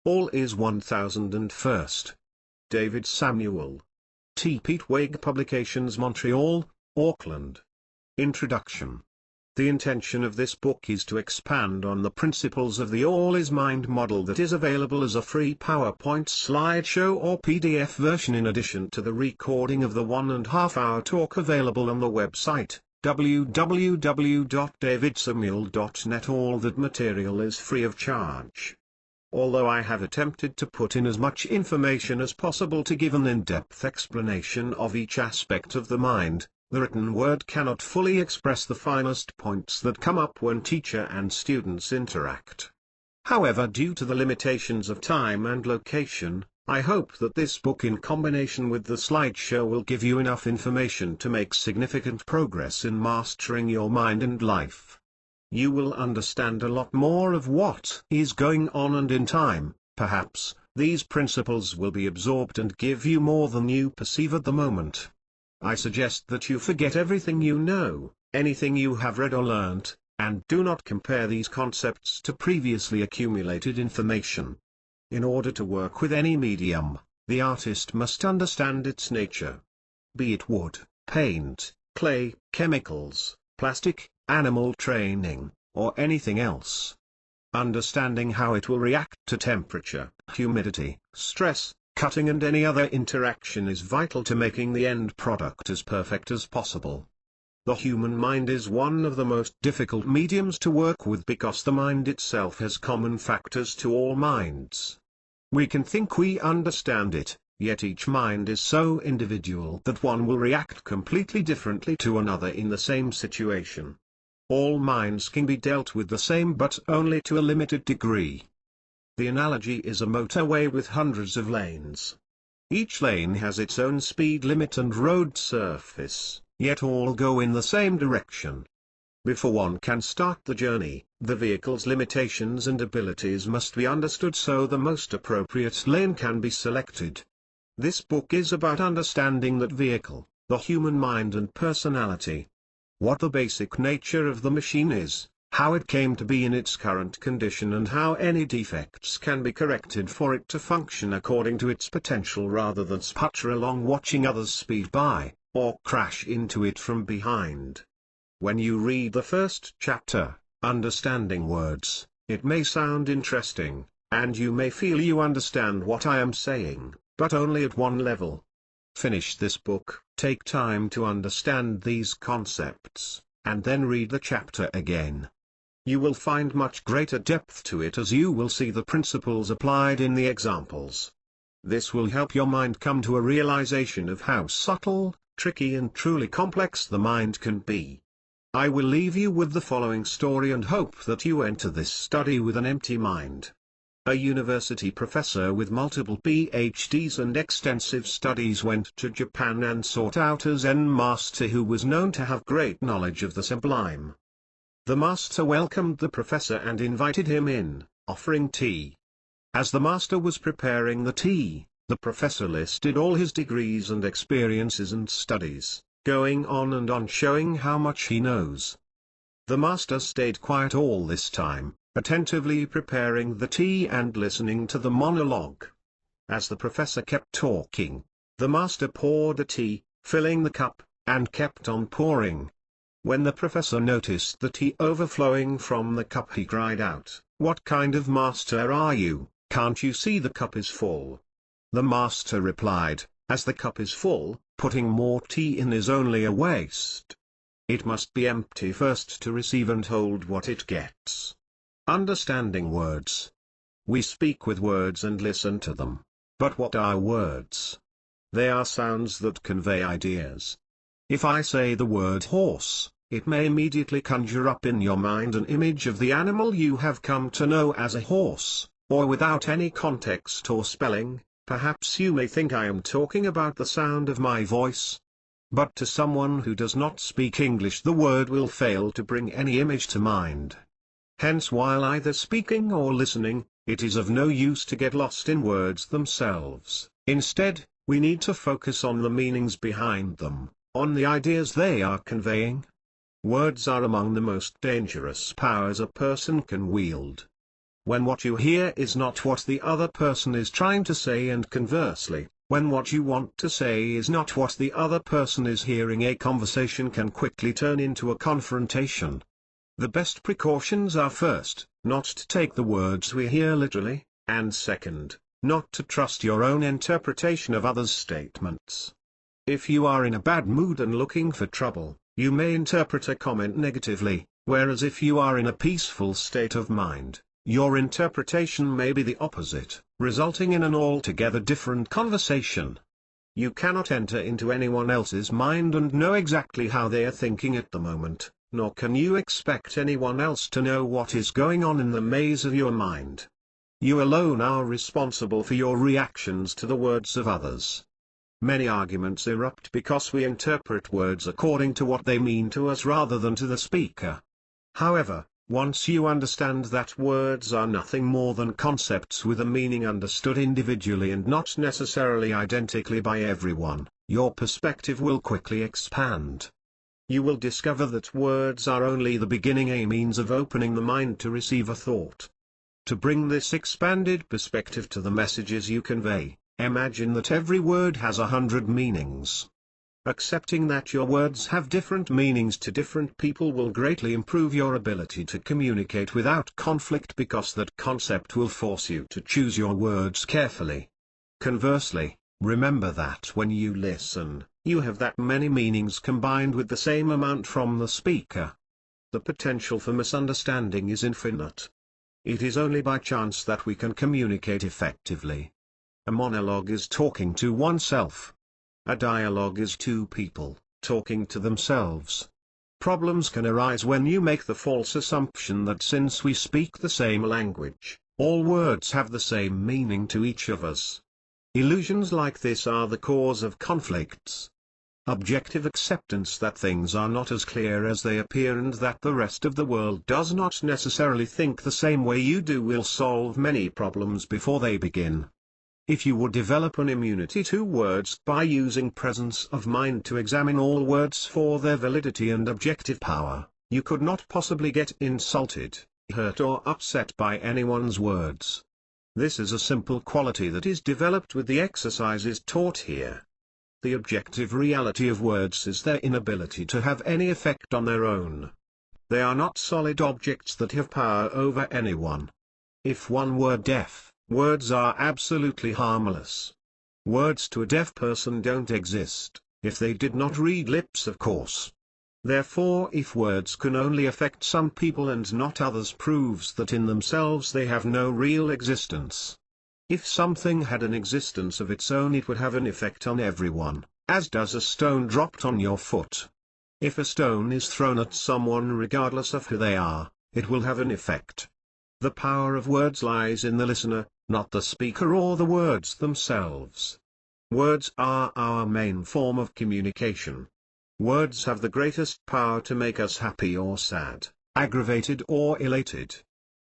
All is 1001st. David Samuel. T. Pietweg Publications, Montreal, Auckland. Introduction. The intention of this book is to expand on the principles of the All is Mind model that is available as a free PowerPoint slideshow or PDF version, in addition to the recording of the 1.5-hour talk available on the website www.davidsamuel.net. All that material is free of charge. Although I have attempted to put in as much information as possible to give an in-depth explanation of each aspect of the mind, the written word cannot fully express the finest points that come up when teacher and students interact. However, due to the limitations of time and location, I hope that this book in combination with the slideshow will give you enough information to make significant progress in mastering your mind and life. You will understand a lot more of what is going on, and in time, perhaps, these principles will be absorbed and give you more than you perceive at the moment. I suggest that you forget everything you know, anything you have read or learnt, and do not compare these concepts to previously accumulated information. In order to work with any medium, the artist must understand its nature. Be it wood, paint, clay, chemicals, plastic, animal training, or anything else. Understanding how it will react to temperature, humidity, stress, cutting and any other interaction is vital to making the end product as perfect as possible. The human mind is one of the most difficult mediums to work with because the mind itself has common factors to all minds. We can think we understand it, yet each mind is so individual that one will react completely differently to another in the same situation. All minds can be dealt with the same, but only to a limited degree. The analogy is a motorway with hundreds of lanes. Each lane has its own speed limit and road surface, yet all go in the same direction. Before one can start the journey, the vehicle's limitations and abilities must be understood so the most appropriate lane can be selected. This book is about understanding that vehicle, the human mind and personality. What the basic nature of the machine is, how it came to be in its current condition, and how any defects can be corrected for it to function according to its potential rather than sputter along watching others speed by, or crash into it from behind. When you read the first chapter, Understanding Words, it may sound interesting, and you may feel you understand what I am saying, but only at one level. Finish this book, take time to understand these concepts, and then read the chapter again. You will find much greater depth to it as you will see the principles applied in the examples. This will help your mind come to a realization of how subtle, tricky and truly complex the mind can be. I will leave you with the following story and hope that you enter this study with an empty mind. A university professor with multiple PhDs and extensive studies went to Japan and sought out a Zen master who was known to have great knowledge of the sublime. The master welcomed the professor and invited him in, offering tea. As the master was preparing the tea, the professor listed all his degrees and experiences and studies, going on and on showing how much he knows. The master stayed quiet all this time, attentively preparing the tea and listening to the monologue. As the professor kept talking, the master poured the tea, filling the cup, and kept on pouring. When the professor noticed the tea overflowing from the cup, he cried out, "What kind of master are you? Can't you see the cup is full?" The master replied, "As the cup is full, putting more tea in is only a waste. It must be empty first to receive and hold what it gets." Understanding words. We speak with words and listen to them. But what are words? They are sounds that convey ideas. If I say the word horse, it may immediately conjure up in your mind an image of the animal you have come to know as a horse, or without any context or spelling, perhaps you may think I am talking about the sound of my voice. But to someone who does not speak English, the word will fail to bring any image to mind. Hence, while either speaking or listening, it is of no use to get lost in words themselves. Instead, we need to focus on the meanings behind them, on the ideas they are conveying. Words are among the most dangerous powers a person can wield. when what you hear is not what the other person is trying to say, and conversely, when what you want to say is not what the other person is hearing, a conversation can quickly turn into a confrontation. The best precautions are, first, not to take the words we hear literally, and second, not to trust your own interpretation of others' statements. If you are in a bad mood and looking for trouble, you may interpret a comment negatively, whereas if you are in a peaceful state of mind, your interpretation may be the opposite, resulting in an altogether different conversation. You cannot enter into anyone else's mind and know exactly how they are thinking at the moment, nor can you expect anyone else to know what is going on in the maze of your mind. You alone are responsible for your reactions to the words of others. Many arguments erupt because we interpret words according to what they mean to us rather than to the speaker. However, once you understand that words are nothing more than concepts with a meaning understood individually and not necessarily identically by everyone, your perspective will quickly expand. You will discover that words are only the beginning, a means of opening the mind to receive a thought. To bring this expanded perspective to the messages you convey, imagine that every word has 100 meanings. Accepting that your words have different meanings to different people will greatly improve your ability to communicate without conflict, because that concept will force you to choose your words carefully. Conversely, remember that when you listen, you have that many meanings combined with the same amount from the speaker. The potential for misunderstanding is infinite. It is only by chance that we can communicate effectively. A monologue is talking to oneself. A dialogue is two people talking to themselves. Problems can arise when you make the false assumption that since we speak the same language, all words have the same meaning to each of us. Illusions like this are the cause of conflicts. Objective acceptance that things are not as clear as they appear and that the rest of the world does not necessarily think the same way you do will solve many problems before they begin. If you would develop an immunity to words by using presence of mind to examine all words for their validity and objective power, you could not possibly get insulted, hurt or upset by anyone's words. This is a simple quality that is developed with the exercises taught here. The objective reality of words is their inability to have any effect on their own. They are not solid objects that have power over anyone. If one were deaf, words are absolutely harmless. Words to a deaf person don't exist, if they did not read lips, of course. Therefore, if words can only affect some people and not others, proves that in themselves they have no real existence. If something had an existence of its own, it would have an effect on everyone, as does a stone dropped on your foot. If a stone is thrown at someone regardless of who they are, it will have an effect. The power of words lies in the listener, not the speaker or the words themselves. Words are our main form of communication. Words have the greatest power to make us happy or sad, aggravated or elated.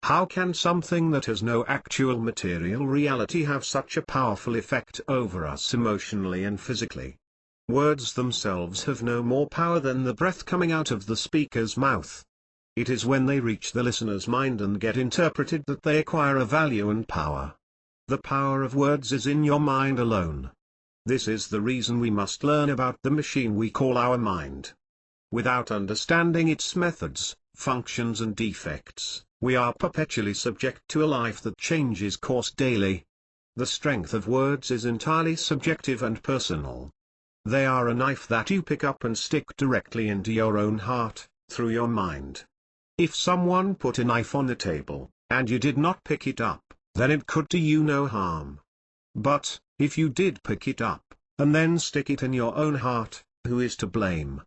How can something that has no actual material reality have such a powerful effect over us emotionally and physically? Words themselves have no more power than the breath coming out of the speaker's mouth. It is when they reach the listener's mind and get interpreted that they acquire a value and power. The power of words is in your mind alone. This is the reason we must learn about the machine we call our mind. Without understanding its methods, functions and defects, we are perpetually subject to a life that changes course daily. The strength of words is entirely subjective and personal. They are a knife that you pick up and stick directly into your own heart, through your mind. If someone put a knife on the table, and you did not pick it up, then it could do you no harm. But, if you did pick it up, and then stick it in your own heart, who is to blame?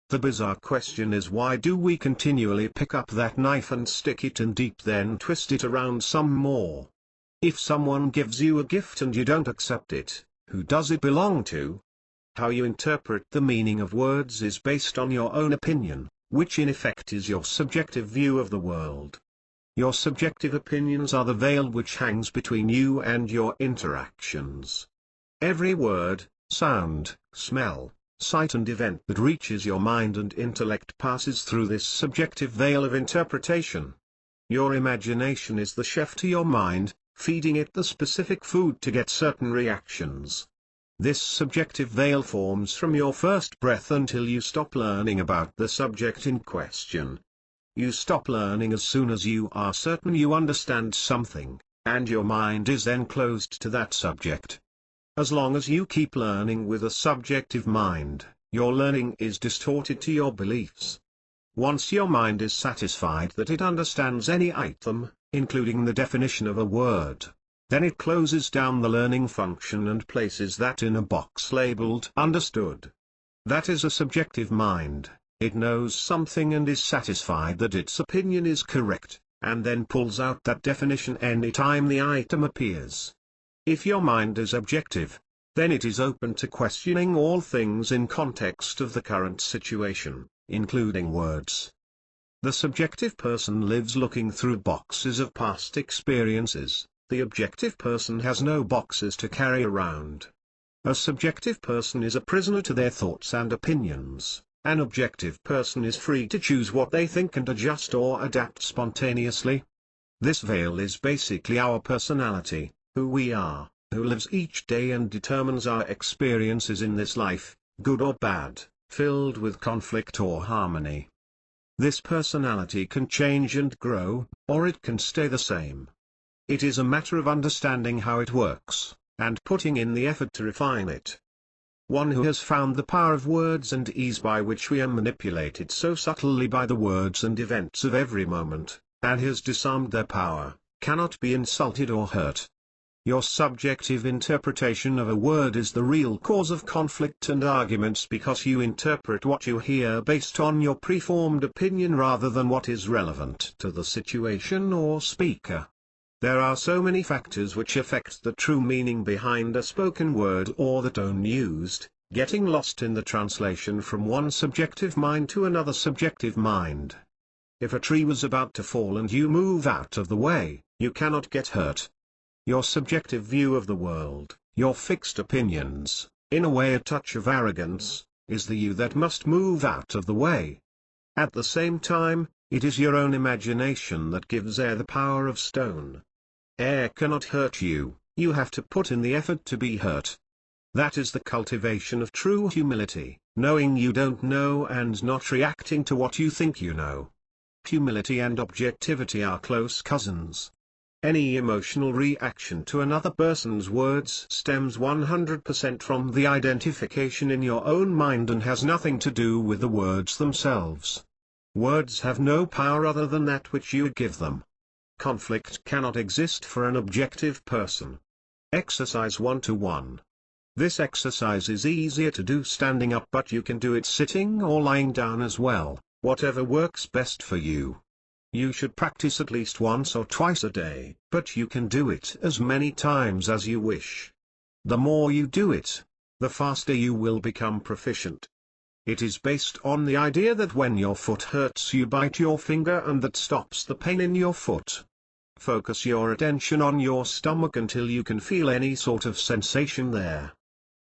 The bizarre question is, why do we continually pick up that knife and stick it in deep, then twist it around some more? If someone gives you a gift and you don't accept it, who does it belong to? How you interpret the meaning of words is based on your own opinion, which in effect is your subjective view of the world. Your subjective opinions are the veil which hangs between you and your interactions. Every word, sound, smell, sight and event that reaches your mind and intellect passes through this subjective veil of interpretation. Your imagination is the chef to your mind, feeding it the specific food to get certain reactions. This subjective veil forms from your first breath until you stop learning about the subject in question. You stop learning as soon as you are certain you understand something, and your mind is then closed to that subject. As long as you keep learning with a subjective mind, your learning is distorted to your beliefs. Once your mind is satisfied that it understands any item, including the definition of a word, then it closes down the learning function and places that in a box labeled understood. That is a subjective mind. It knows something and is satisfied that its opinion is correct, and then pulls out that definition any time the item appears. If your mind is objective, then it is open to questioning all things in context of the current situation, including words. The subjective person lives looking through boxes of past experiences. The objective person has no boxes to carry around. A subjective person is a prisoner to their thoughts and opinions. An objective person is free to choose what they think and adjust or adapt spontaneously. This veil is basically our personality, who we are, who lives each day and determines our experiences in this life, good or bad, filled with conflict or harmony. This personality can change and grow, or it can stay the same. It is a matter of understanding how it works, and putting in the effort to refine it. One who has found the power of words and ease by which we are manipulated so subtly by the words and events of every moment, and has disarmed their power, cannot be insulted or hurt. Your subjective interpretation of a word is the real cause of conflict and arguments because you interpret what you hear based on your preformed opinion rather than what is relevant to the situation or speaker. There are so many factors which affect the true meaning behind a spoken word or the tone used, getting lost in the translation from one subjective mind to another subjective mind. If a tree was about to fall and you move out of the way, you cannot get hurt. Your subjective view of the world, your fixed opinions, in a way a touch of arrogance, is the you that must move out of the way. At the same time, it is your own imagination that gives air the power of stone. Air cannot hurt you, you have to put in the effort to be hurt. That is the cultivation of true humility, knowing you don't know and not reacting to what you think you know. Humility and objectivity are close cousins. Any emotional reaction to another person's words stems 100% from the identification in your own mind and has nothing to do with the words themselves. Words have no power other than that which you give them. Conflict cannot exist for an objective person. Exercise 1-to-1. This exercise is easier to do standing up, but you can do it sitting or lying down as well, whatever works best for you. You should practice at least once or twice a day, but you can do it as many times as you wish. The more you do it, the faster you will become proficient. It is based on the idea that when your foot hurts you bite your finger and that stops the pain in your foot. Focus your attention on your stomach until you can feel any sort of sensation there.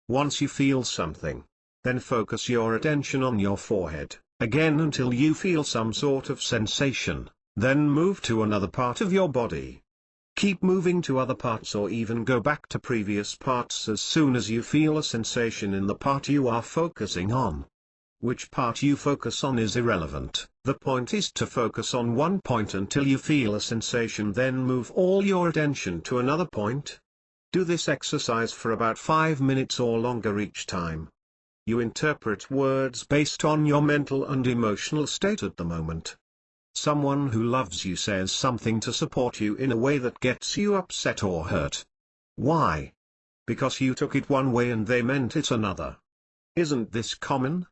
Once you feel something, then focus your attention on your forehead, again until you feel some sort of sensation, then move to another part of your body. Keep moving to other parts or even go back to previous parts as soon as you feel a sensation in the part you are focusing on. Which part you focus on is irrelevant, the point is to focus on one point until you feel a sensation, then move all your attention to another point. Do this exercise for about 5 minutes or longer each time. You interpret words based on your mental and emotional state at the moment. Someone who loves you says something to support you in a way that gets you upset or hurt. Why? Because you took it one way and they meant it another. Isn't this common?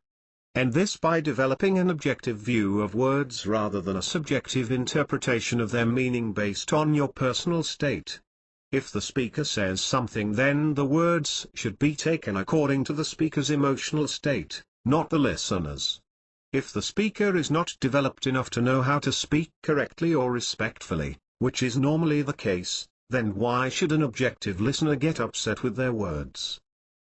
And this by developing an objective view of words rather than a subjective interpretation of their meaning based on your personal state. If the speaker says something, then the words should be taken according to the speaker's emotional state, not the listener's. If the speaker is not developed enough to know how to speak correctly or respectfully, which is normally the case, then why should an objective listener get upset with their words?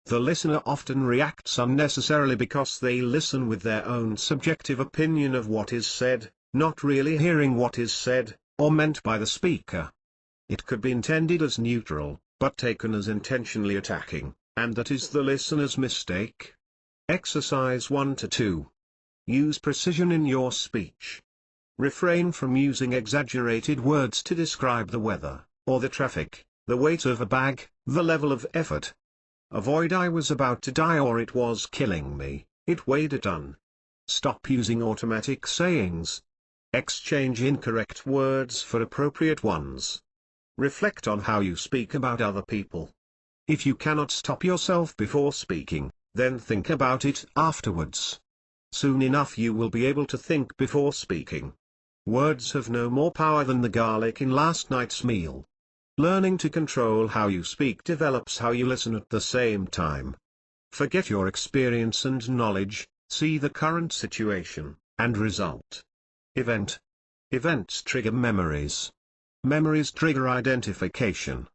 The listener often reacts unnecessarily because they listen with their own subjective opinion of what is said, not really hearing what is said, or meant by the speaker. It could be intended as neutral, but taken as intentionally attacking, and that is the listener's mistake. Exercise 1 to 2. Use precision in your speech. Refrain from using exaggerated words to describe the weather, or the traffic, the weight of a bag, the level of effort. Avoid "I was about to die" or "it was killing me, it weighed a ton." Stop using automatic sayings. Exchange incorrect words for appropriate ones. Reflect on how you speak about other people. If you cannot stop yourself before speaking, then think about it afterwards. Soon enough you will be able to think before speaking. Words have no more power than the garlic in last night's meal. Learning to control how you speak develops how you listen at the same time. Forget your experience and knowledge, see the current situation, and result. Event. Events trigger memories. Memories trigger identification.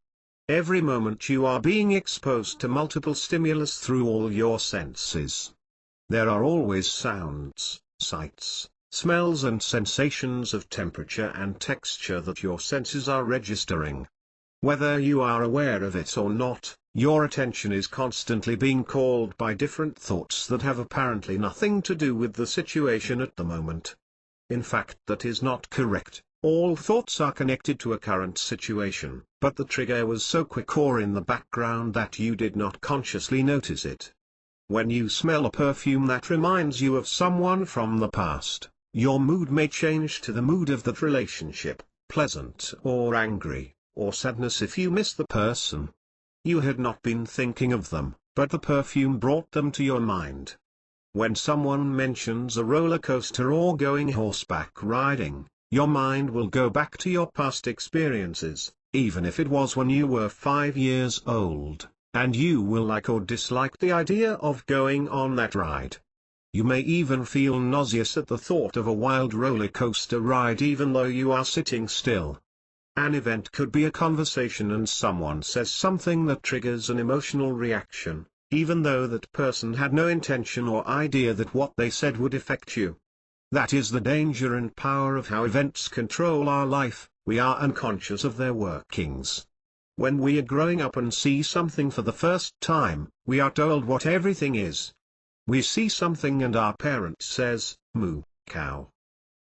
Every moment you are being exposed to multiple stimulus through all your senses. There are always sounds, sights, smells and sensations of temperature and texture that your senses are registering. Whether you are aware of it or not, your attention is constantly being called by different thoughts that have apparently nothing to do with the situation at the moment. In fact, that is not correct. All thoughts are connected to a current situation, but the trigger was so quick or in the background that you did not consciously notice it. When you smell a perfume that reminds you of someone from the past, your mood may change to the mood of that relationship, pleasant or angry, or sadness if you miss the person. You had not been thinking of them, but the perfume brought them to your mind. When someone mentions a roller coaster or going horseback riding, your mind will go back to your past experiences, even if it was when you were 5 years old, and you will like or dislike the idea of going on that ride. You may even feel nauseous at the thought of a wild roller coaster ride even though you are sitting still. An event could be a conversation and someone says something that triggers an emotional reaction, even though that person had no intention or idea that what they said would affect you. That is the danger and power of how events control our life. We are unconscious of their workings. When we are growing up and see something for the first time, we are told what everything is. We see something and our parent says, "Moo, cow."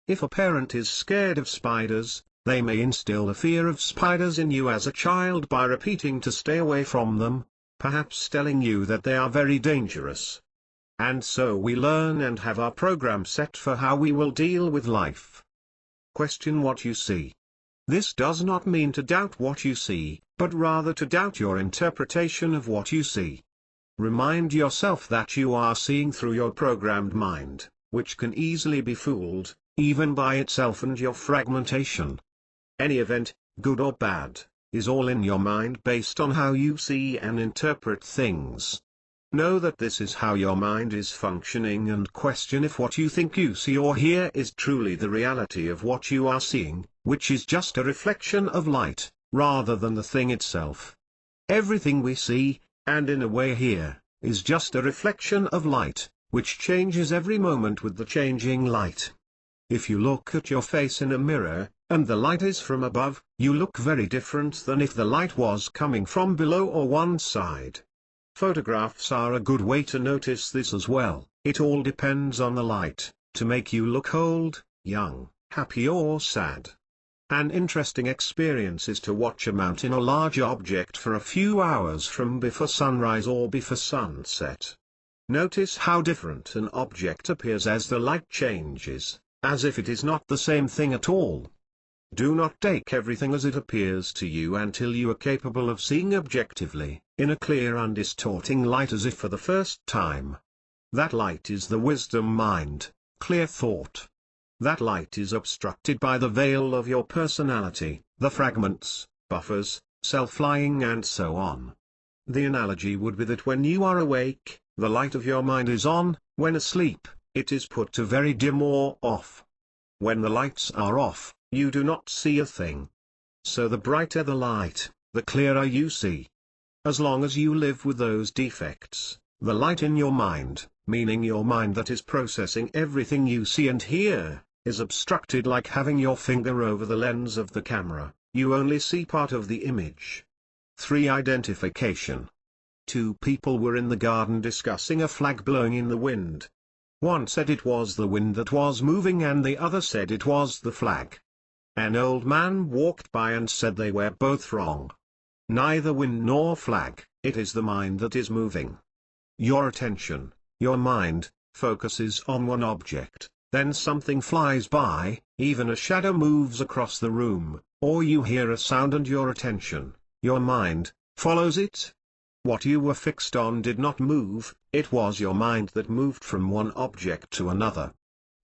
If a parent is scared of spiders, they may instill a fear of spiders in you as a child by repeating to stay away from them, perhaps telling you that they are very dangerous. And so we learn and have our program set for how we will deal with life. Question what you see. This does not mean to doubt what you see, but rather to doubt your interpretation of what you see. Remind yourself that you are seeing through your programmed mind, which can easily be fooled, even by itself and your fragmentation. Any event, good or bad, is all in your mind based on how you see and interpret things. Know that this is how your mind is functioning and question if what you think you see or hear is truly the reality of what you are seeing, which is just a reflection of light, rather than the thing itself. Everything we see, and in a way hear, is just a reflection of light, which changes every moment with the changing light. If you look at your face in a mirror, and the light is from above, you look very different than if the light was coming from below or one side. Photographs are a good way to notice this as well. It all depends on the light, to make you look old, young, happy or sad. An interesting experience is to watch a mountain or large object for a few hours from before sunrise or before sunset. Notice how different an object appears as the light changes, as if it is not the same thing at all. Do not take everything as it appears to you until you are capable of seeing objectively, in a clear undistorting light as if for the first time. That light is the wisdom mind, clear thought. That light is obstructed by the veil of your personality, the fragments, buffers, self-lying and so on. The analogy would be that when you are awake, the light of your mind is on, when asleep, it is put to very dim or off. When the lights are off, you do not see a thing. So the brighter the light, the clearer you see. As long as you live with those defects, the light in your mind, meaning your mind that is processing everything you see and hear, is obstructed like having your finger over the lens of the camera. You only see part of the image. 3. Identification. Two people were in the garden discussing a flag blowing in the wind. One said it was the wind that was moving and the other said it was the flag. An old man walked by and said they were both wrong. Neither wind nor flag, it is the mind that is moving. Your attention, your mind, focuses on one object, then something flies by, even a shadow moves across the room, or you hear a sound and your attention, your mind, follows it. What you were fixed on did not move, it was your mind that moved from one object to another.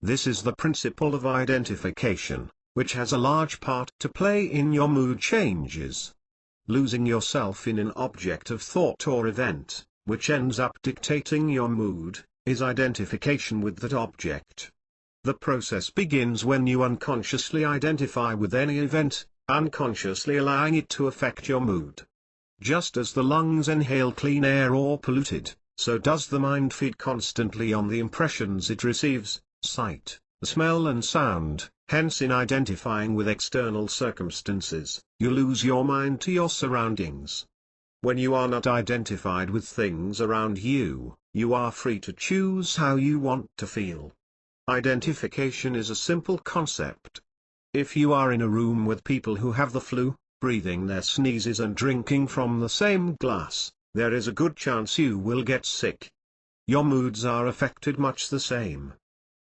This is the principle of identification, which has a large part to play in your mood changes. Losing yourself in an object of thought or event, which ends up dictating your mood, is identification with that object. The process begins when you unconsciously identify with any event, unconsciously allowing it to affect your mood. Just as the lungs inhale clean air or polluted, so does the mind feed constantly on the impressions it receives, sight, smell and sound. Hence in identifying with external circumstances, you lose your mind to your surroundings. When you are not identified with things around you, you are free to choose how you want to feel. Identification is a simple concept. If you are in a room with people who have the flu, breathing their sneezes and drinking from the same glass, there is a good chance you will get sick. Your moods are affected much the same.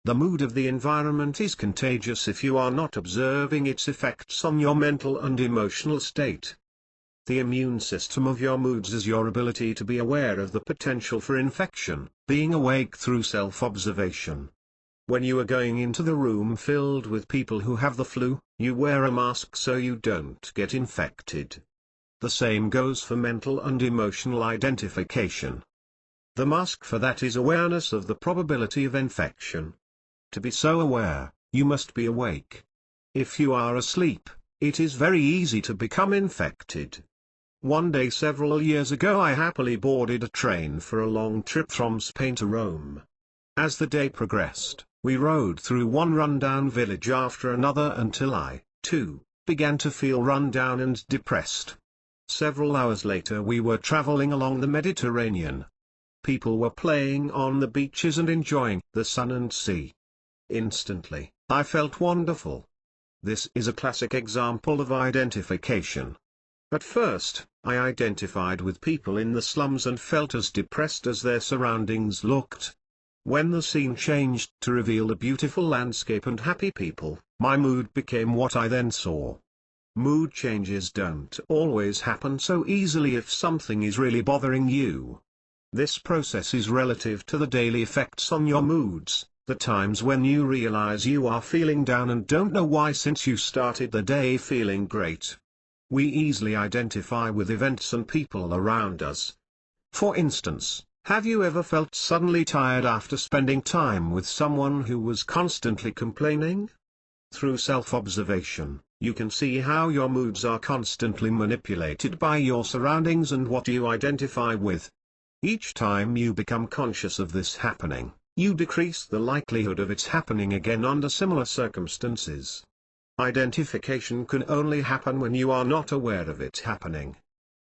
The mood of the environment is contagious if you are not observing its effects on your mental and emotional state. The immune system of your moods is your ability to be aware of the potential for infection, being awake through self-observation. When you are going into the room filled with people who have the flu, you wear a mask so you don't get infected. The same goes for mental and emotional identification. The mask for that is awareness of the probability of infection. To be so aware, you must be awake. If you are asleep, it is very easy to become infected. One day several years ago I happily boarded a train for a long trip from Spain to Rome. As the day progressed, we rode through one rundown village after another until I, too, began to feel run down and depressed. Several hours later we were traveling along the Mediterranean. People were playing on the beaches and enjoying the sun and sea. Instantly, I felt wonderful. This is a classic example of identification. At first, I identified with people in the slums and felt as depressed as their surroundings looked. When the scene changed to reveal a beautiful landscape and happy people, my mood became what I then saw. Mood changes don't always happen so easily if something is really bothering you. This process is relative to the daily effects on your moods. The times when you realize you are feeling down and don't know why since you started the day feeling great. We easily identify with events and people around us. For instance, have you ever felt suddenly tired after spending time with someone who was constantly complaining? Through self-observation, you can see how your moods are constantly manipulated by your surroundings and what you identify with. Each time you become conscious of this happening, you decrease the likelihood of its happening again under similar circumstances. Identification can only happen when you are not aware of it happening.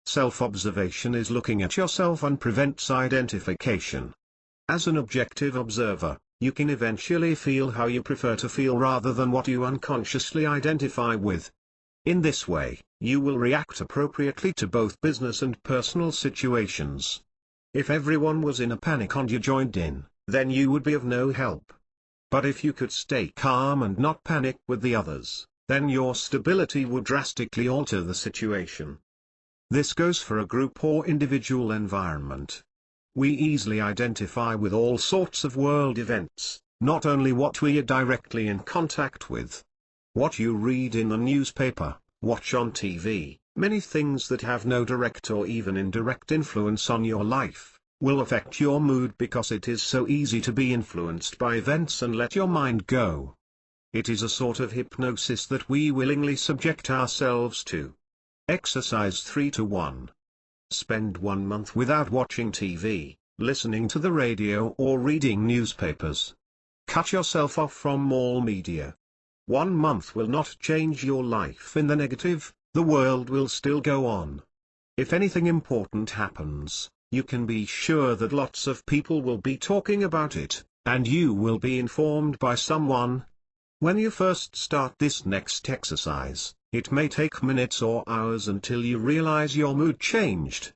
Self-observation is looking at yourself and prevents identification. As an objective observer, you can eventually feel how you prefer to feel rather than what you unconsciously identify with. In this way, you will react appropriately to both business and personal situations. If everyone was in a panic and you joined in, then you would be of no help. But if you could stay calm and not panic with the others, then your stability would drastically alter the situation. This goes for a group or individual environment. We easily identify with all sorts of world events, not only what we are directly in contact with. What you read in the newspaper, watch on TV, many things that have no direct or even indirect influence on your life, will affect your mood because it is so easy to be influenced by events and let your mind go. It is a sort of hypnosis that we willingly subject ourselves to. Exercise 3-1. Spend 1 month without watching TV, listening to the radio or reading newspapers. cut yourself off from all media. 1 month will not change your life in the negative, the world will still go on. If anything important happens, you can be sure that lots of people will be talking about it, and you will be informed by someone. When you first start this next exercise, it may take minutes or hours until you realize your mood changed.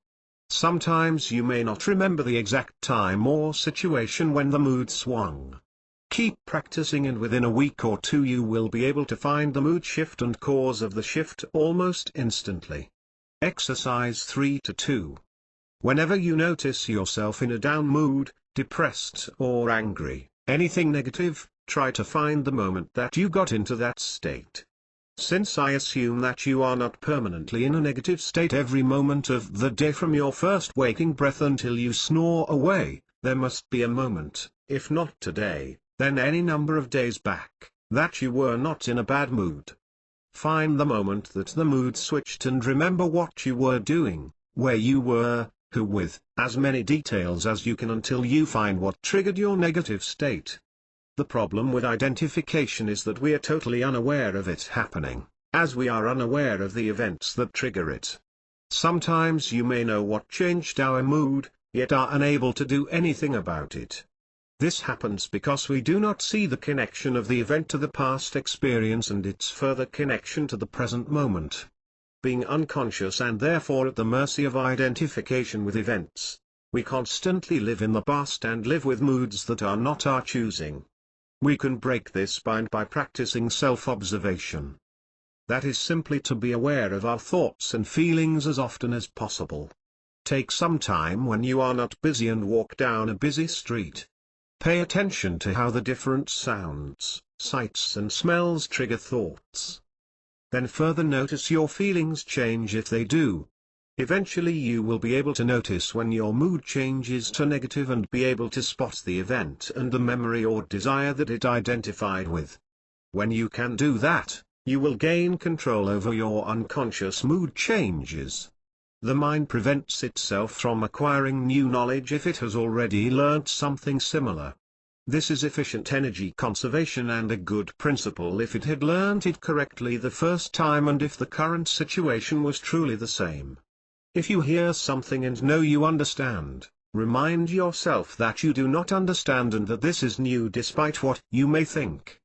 Sometimes you may not remember the exact time or situation when the mood swung. Keep practicing and within a week or two you will be able to find the mood shift and cause of the shift almost instantly. Exercise 3-2. Whenever you notice yourself in a down mood, depressed or angry, anything negative, try to find the moment that you got into that state. Since I assume that you are not permanently in a negative state every moment of the day from your first waking breath until you snore away, there must be a moment, if not today, then any number of days back, that you were not in a bad mood. Find the moment that the mood switched and remember what you were doing, where you were, who with, as many details as you can until you find what triggered your negative state. The problem with identification is that we are totally unaware of it happening, as we are unaware of the events that trigger it. Sometimes you may know what changed our mood, yet are unable to do anything about it. This happens because we do not see the connection of the event to the past experience and its further connection to the present moment. Being unconscious and therefore at the mercy of identification with events, we constantly live in the past and live with moods that are not our choosing. We can break this bind by practicing self-observation. That is simply to be aware of our thoughts and feelings as often as possible. Take some time when you are not busy and walk down a busy street. Pay attention to how the different sounds, sights and smells trigger thoughts. Then further notice your feelings change if they do. Eventually you will be able to notice when your mood changes to negative and be able to spot the event and the memory or desire that it identified with. When you can do that, you will gain control over your unconscious mood changes. The mind prevents itself from acquiring new knowledge if it has already learnt something similar. This is efficient energy conservation and a good principle if it had learnt it correctly the first time and if the current situation was truly the same. If you hear something and know you understand, remind yourself that you do not understand and that this is new despite what you may think.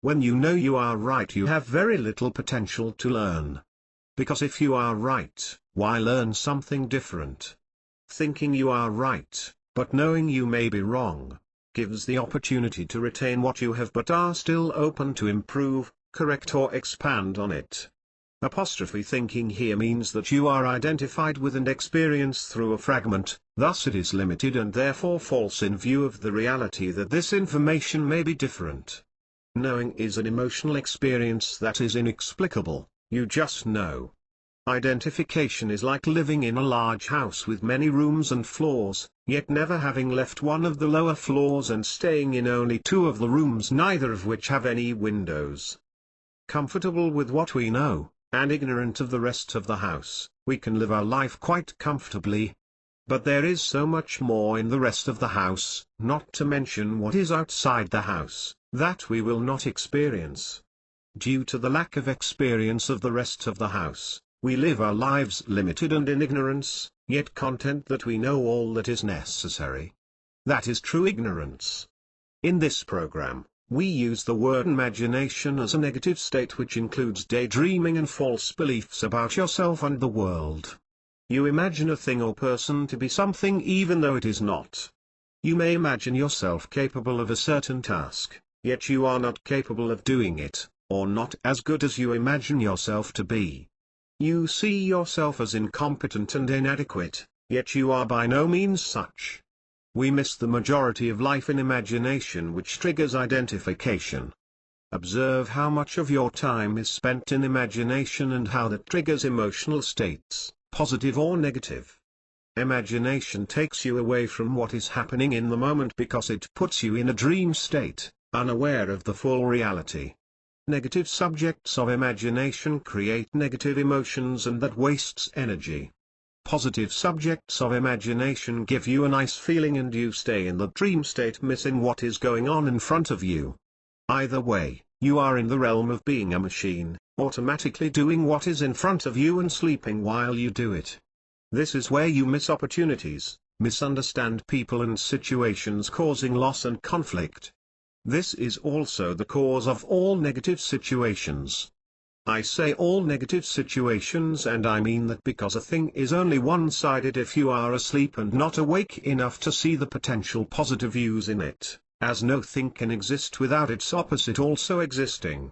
When you know you are right you have very little potential to learn. Because if you are right, why learn something different? Thinking you are right, but knowing you may be wrong, gives the opportunity to retain what you have but are still open to improve, correct or expand on it. Thinking here means that you are identified with and experience through a fragment, thus it is limited and therefore false in view of the reality that this information may be different. Knowing is an emotional experience that is inexplicable, you just know. Identification is like living in a large house with many rooms and floors, yet never having left one of the lower floors and staying in only 2 of the rooms, neither of which have any windows. Comfortable with what we know, and ignorant of the rest of the house, we can live our life quite comfortably. But there is so much more in the rest of the house, not to mention what is outside the house, that we will not experience. Due to the lack of experience of the rest of the house, we live our lives limited and in ignorance, yet content that we know all that is necessary. That is true ignorance. In this program, we use the word imagination as a negative state which includes daydreaming and false beliefs about yourself and the world. You imagine a thing or person to be something even though it is not. You may imagine yourself capable of a certain task, yet you are not capable of doing it, or not as good as you imagine yourself to be. You see yourself as incompetent and inadequate, yet you are by no means such. We miss the majority of life in imagination, which triggers identification. Observe how much of your time is spent in imagination and how that triggers emotional states, positive or negative. Imagination takes you away from what is happening in the moment because it puts you in a dream state, unaware of the full reality. Negative subjects of imagination create negative emotions and that wastes energy. Positive subjects of imagination give you a nice feeling and you stay in the dream state missing what is going on in front of you. Either way, you are in the realm of being a machine, automatically doing what is in front of you and sleeping while you do it. This is where you miss opportunities, misunderstand people and situations, causing loss and conflict. This is also the cause of all negative situations. I say all negative situations, and I mean that because a thing is only one-sided if you are asleep and not awake enough to see the potential positive views in it, as no thing can exist without its opposite also existing.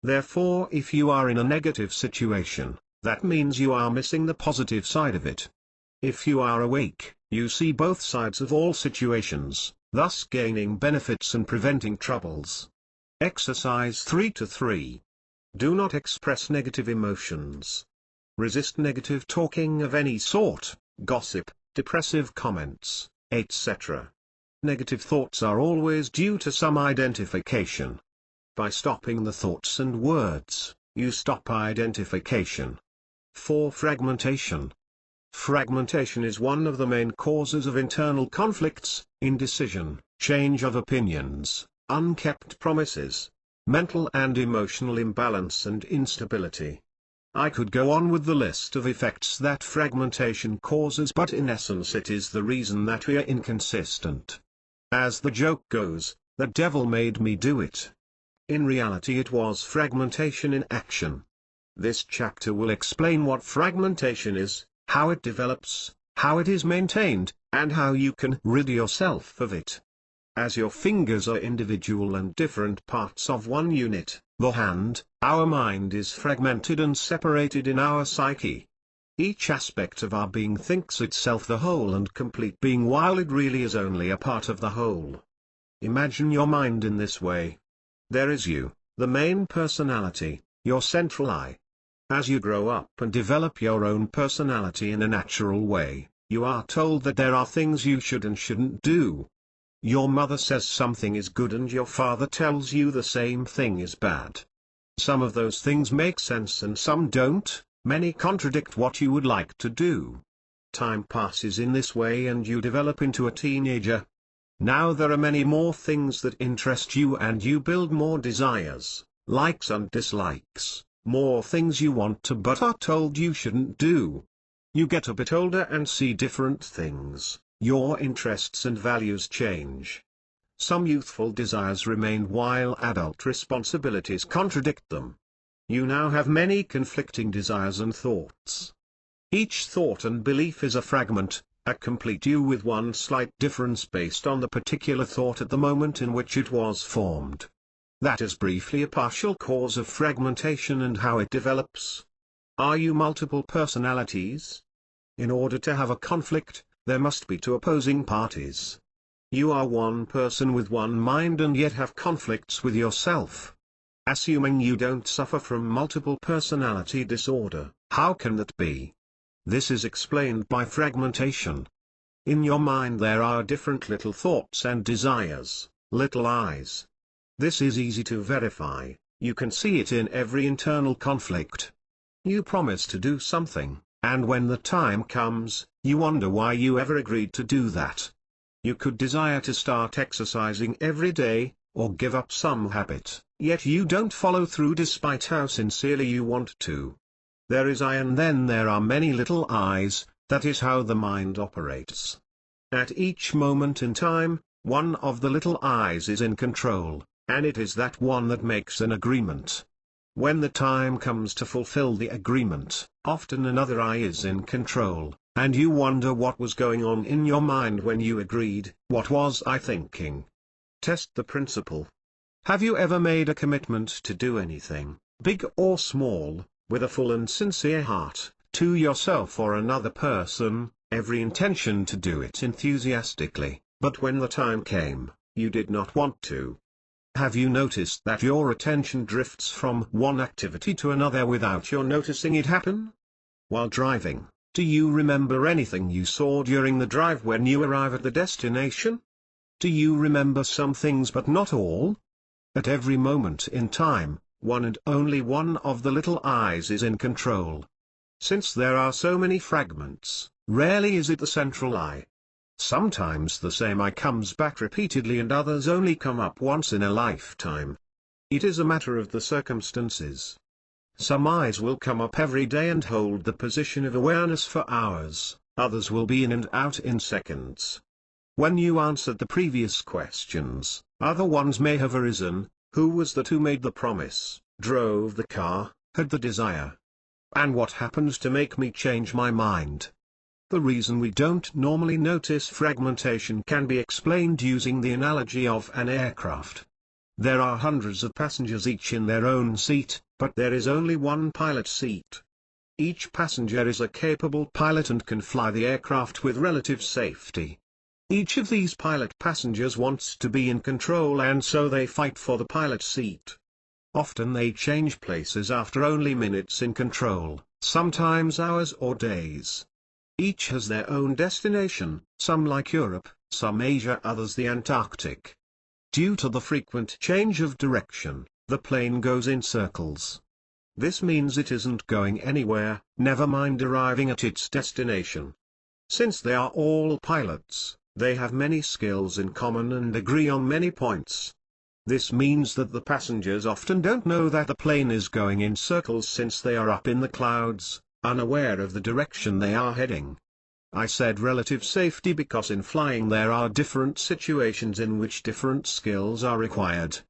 Therefore, if you are in a negative situation, that means you are missing the positive side of it. If you are awake, you see both sides of all situations, thus gaining benefits and preventing troubles. Exercise 3-3. Do not express negative emotions. Resist negative talking of any sort, gossip, depressive comments, etc. Negative thoughts are always due to some identification. By stopping the thoughts and words, you stop identification. 4. Fragmentation. Fragmentation is one of the main causes of internal conflicts, indecision, change of opinions, unkept promises, mental and emotional imbalance and instability. I could go on with the list of effects that fragmentation causes, but in essence it is the reason that we are inconsistent. As the joke goes, the devil made me do it. In reality it was fragmentation in action. This chapter will explain what fragmentation is, how it develops, how it is maintained, and how you can rid yourself of it. As your fingers are individual and different parts of one unit, the hand, our mind is fragmented and separated in our psyche. Each aspect of our being thinks itself the whole and complete being, while it really is only a part of the whole. Imagine your mind in this way. There is you, the main personality, your central I. As you grow up and develop your own personality in a natural way, you are told that there are things you should and shouldn't do. Your mother says something is good and your father tells you the same thing is bad. Some of those things make sense and some don't, many contradict what you would like to do. Time passes in this way and you develop into a teenager. Now there are many more things that interest you and you build more desires, likes and dislikes, more things you want to but are told you shouldn't do. You get a bit older and see different things. Your interests and values change. Some youthful desires remain while adult responsibilities contradict them. You now have many conflicting desires and thoughts. Each thought and belief is a fragment, a complete you with one slight difference based on the particular thought at the moment in which it was formed. That is briefly a partial cause of fragmentation and how it develops. Are you multiple personalities? In order to have a conflict, there must be two opposing parties. You are one person with one mind and yet have conflicts with yourself. Assuming you don't suffer from multiple personality disorder, how can that be? This is explained by fragmentation. In your mind there are different little thoughts and desires, little I's. This is easy to verify, you can see it in every internal conflict. You promise to do something, and when the time comes, you wonder why you ever agreed to do that. You could desire to start exercising every day, or give up some habit, yet you don't follow through despite how sincerely you want to. There is I and then there are many little I's, that is how the mind operates. At each moment in time, one of the little I's is in control, and it is that one that makes an agreement. When the time comes to fulfill the agreement, often another I is in control, and you wonder what was going on in your mind when you agreed, what was I thinking? Test the principle. Have you ever made a commitment to do anything, big or small, with a full and sincere heart, to yourself or another person, every intention to do it enthusiastically, but when the time came, you did not want to? Have you noticed that your attention drifts from one activity to another without your noticing it happen? While driving, do you remember anything you saw during the drive when you arrive at the destination? Do you remember some things but not all? At every moment in time, one and only one of the little I's is in control. Since there are so many fragments, rarely is it the central eye. Sometimes the same eye comes back repeatedly and others only come up once in a lifetime. It is a matter of the circumstances. Some eyes will come up every day and hold the position of awareness for hours, others will be in and out in seconds. When you answered the previous questions, other ones may have arisen. Who was that who made the promise, drove the car, had the desire? And what happened to make me change my mind? The reason we don't normally notice fragmentation can be explained using the analogy of an aircraft. There are hundreds of passengers each in their own seat, but there is only one pilot seat. Each passenger is a capable pilot and can fly the aircraft with relative safety. Each of these pilot passengers wants to be in control, and so they fight for the pilot seat. Often they change places after only minutes in control, sometimes hours or days. Each has their own destination, some like Europe, some Asia, others the Antarctic. Due to the frequent change of direction, the plane goes in circles. This means it isn't going anywhere, never mind arriving at its destination. Since they are all pilots, they have many skills in common and agree on many points. This means that the passengers often don't know that the plane is going in circles since they are up in the clouds, unaware of the direction they are heading. I said relative safety because in flying there are different situations in which different skills are required.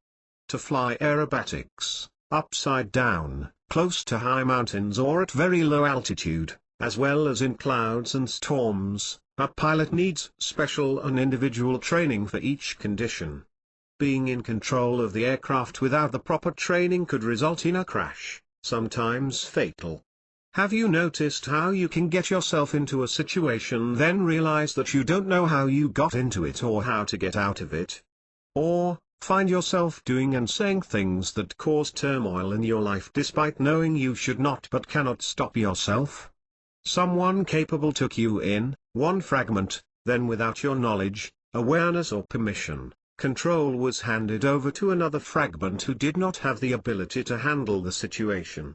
To fly aerobatics, upside down, close to high mountains or at very low altitude, as well as in clouds and storms, a pilot needs special and individual training for each condition. Being in control of the aircraft without the proper training could result in a crash, sometimes fatal. Have you noticed how you can get yourself into a situation then realize that you don't know how you got into it or how to get out of it? Or, find yourself doing and saying things that cause turmoil in your life despite knowing you should not but cannot stop yourself? Someone capable took you in, one fragment, then without your knowledge, awareness or permission, control was handed over to another fragment who did not have the ability to handle the situation.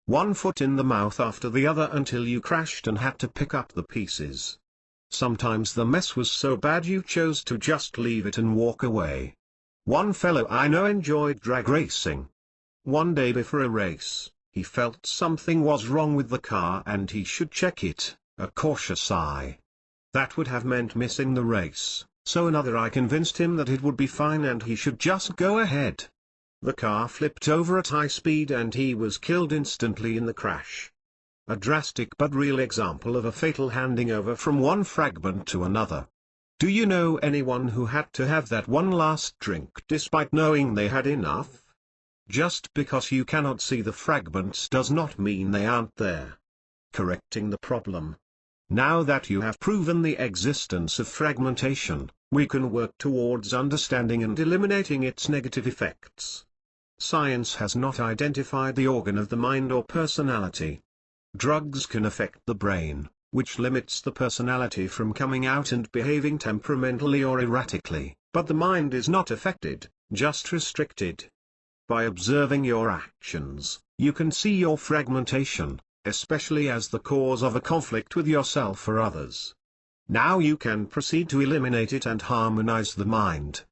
One foot in the mouth after the other until you crashed and had to pick up the pieces. Sometimes the mess was so bad you chose to just leave it and walk away. One fellow I know enjoyed drag racing. One day before a race, he felt something was wrong with the car and he should check it, a cautious eye. That would have meant missing the race, so another eye convinced him that it would be fine and he should just go ahead. The car flipped over at high speed and he was killed instantly in the crash. A drastic but real example of a fatal handing over from one fragment to another. Do you know anyone who had to have that one last drink despite knowing they had enough? Just because you cannot see the fragments does not mean they aren't there. Correcting the problem. Now that you have proven the existence of fragmentation, we can work towards understanding and eliminating its negative effects. Science has not identified the organ of the mind or personality. Drugs can affect the brain, which limits the personality from coming out and behaving temperamentally or erratically, but the mind is not affected, just restricted. By observing your actions, you can see your fragmentation, especially as the cause of a conflict with yourself or others. Now you can proceed to eliminate it and harmonize the mind.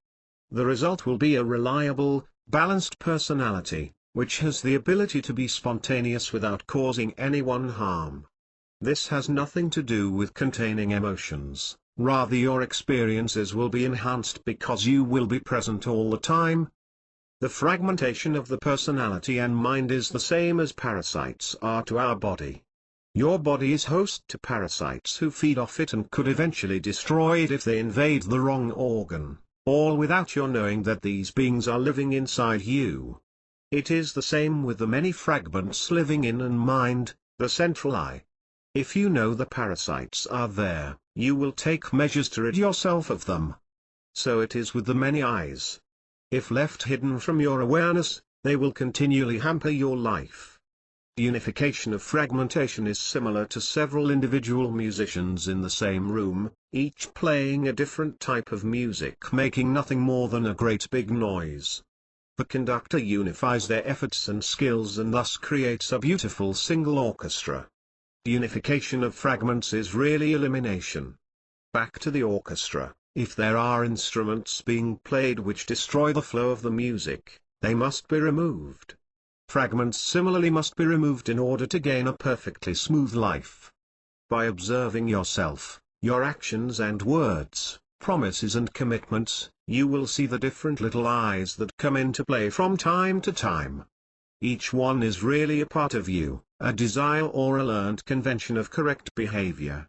The result will be a reliable, balanced personality, which has the ability to be spontaneous without causing anyone harm. This has nothing to do with containing emotions, rather your experiences will be enhanced because you will be present all the time. The fragmentation of the personality and mind is the same as parasites are to our body. Your body is host to parasites who feed off it and could eventually destroy it if they invade the wrong organ, all without your knowing that these beings are living inside you. It is the same with the many fragments living in and mind, the central eye. If you know the parasites are there, you will take measures to rid yourself of them. So it is with the many eyes. If left hidden from your awareness, they will continually hamper your life. Unification of fragmentation is similar to several individual musicians in the same room, each playing a different type of music making nothing more than a great big noise. The conductor unifies their efforts and skills and thus creates a beautiful single orchestra. Unification of fragments is really elimination. Back to the orchestra, if there are instruments being played which destroy the flow of the music, they must be removed. Fragments similarly must be removed in order to gain a perfectly smooth life. By observing yourself, your actions and words, promises and commitments, you will see the different little I's that come into play from time to time. Each one is really a part of you, a desire or a learned convention of correct behavior.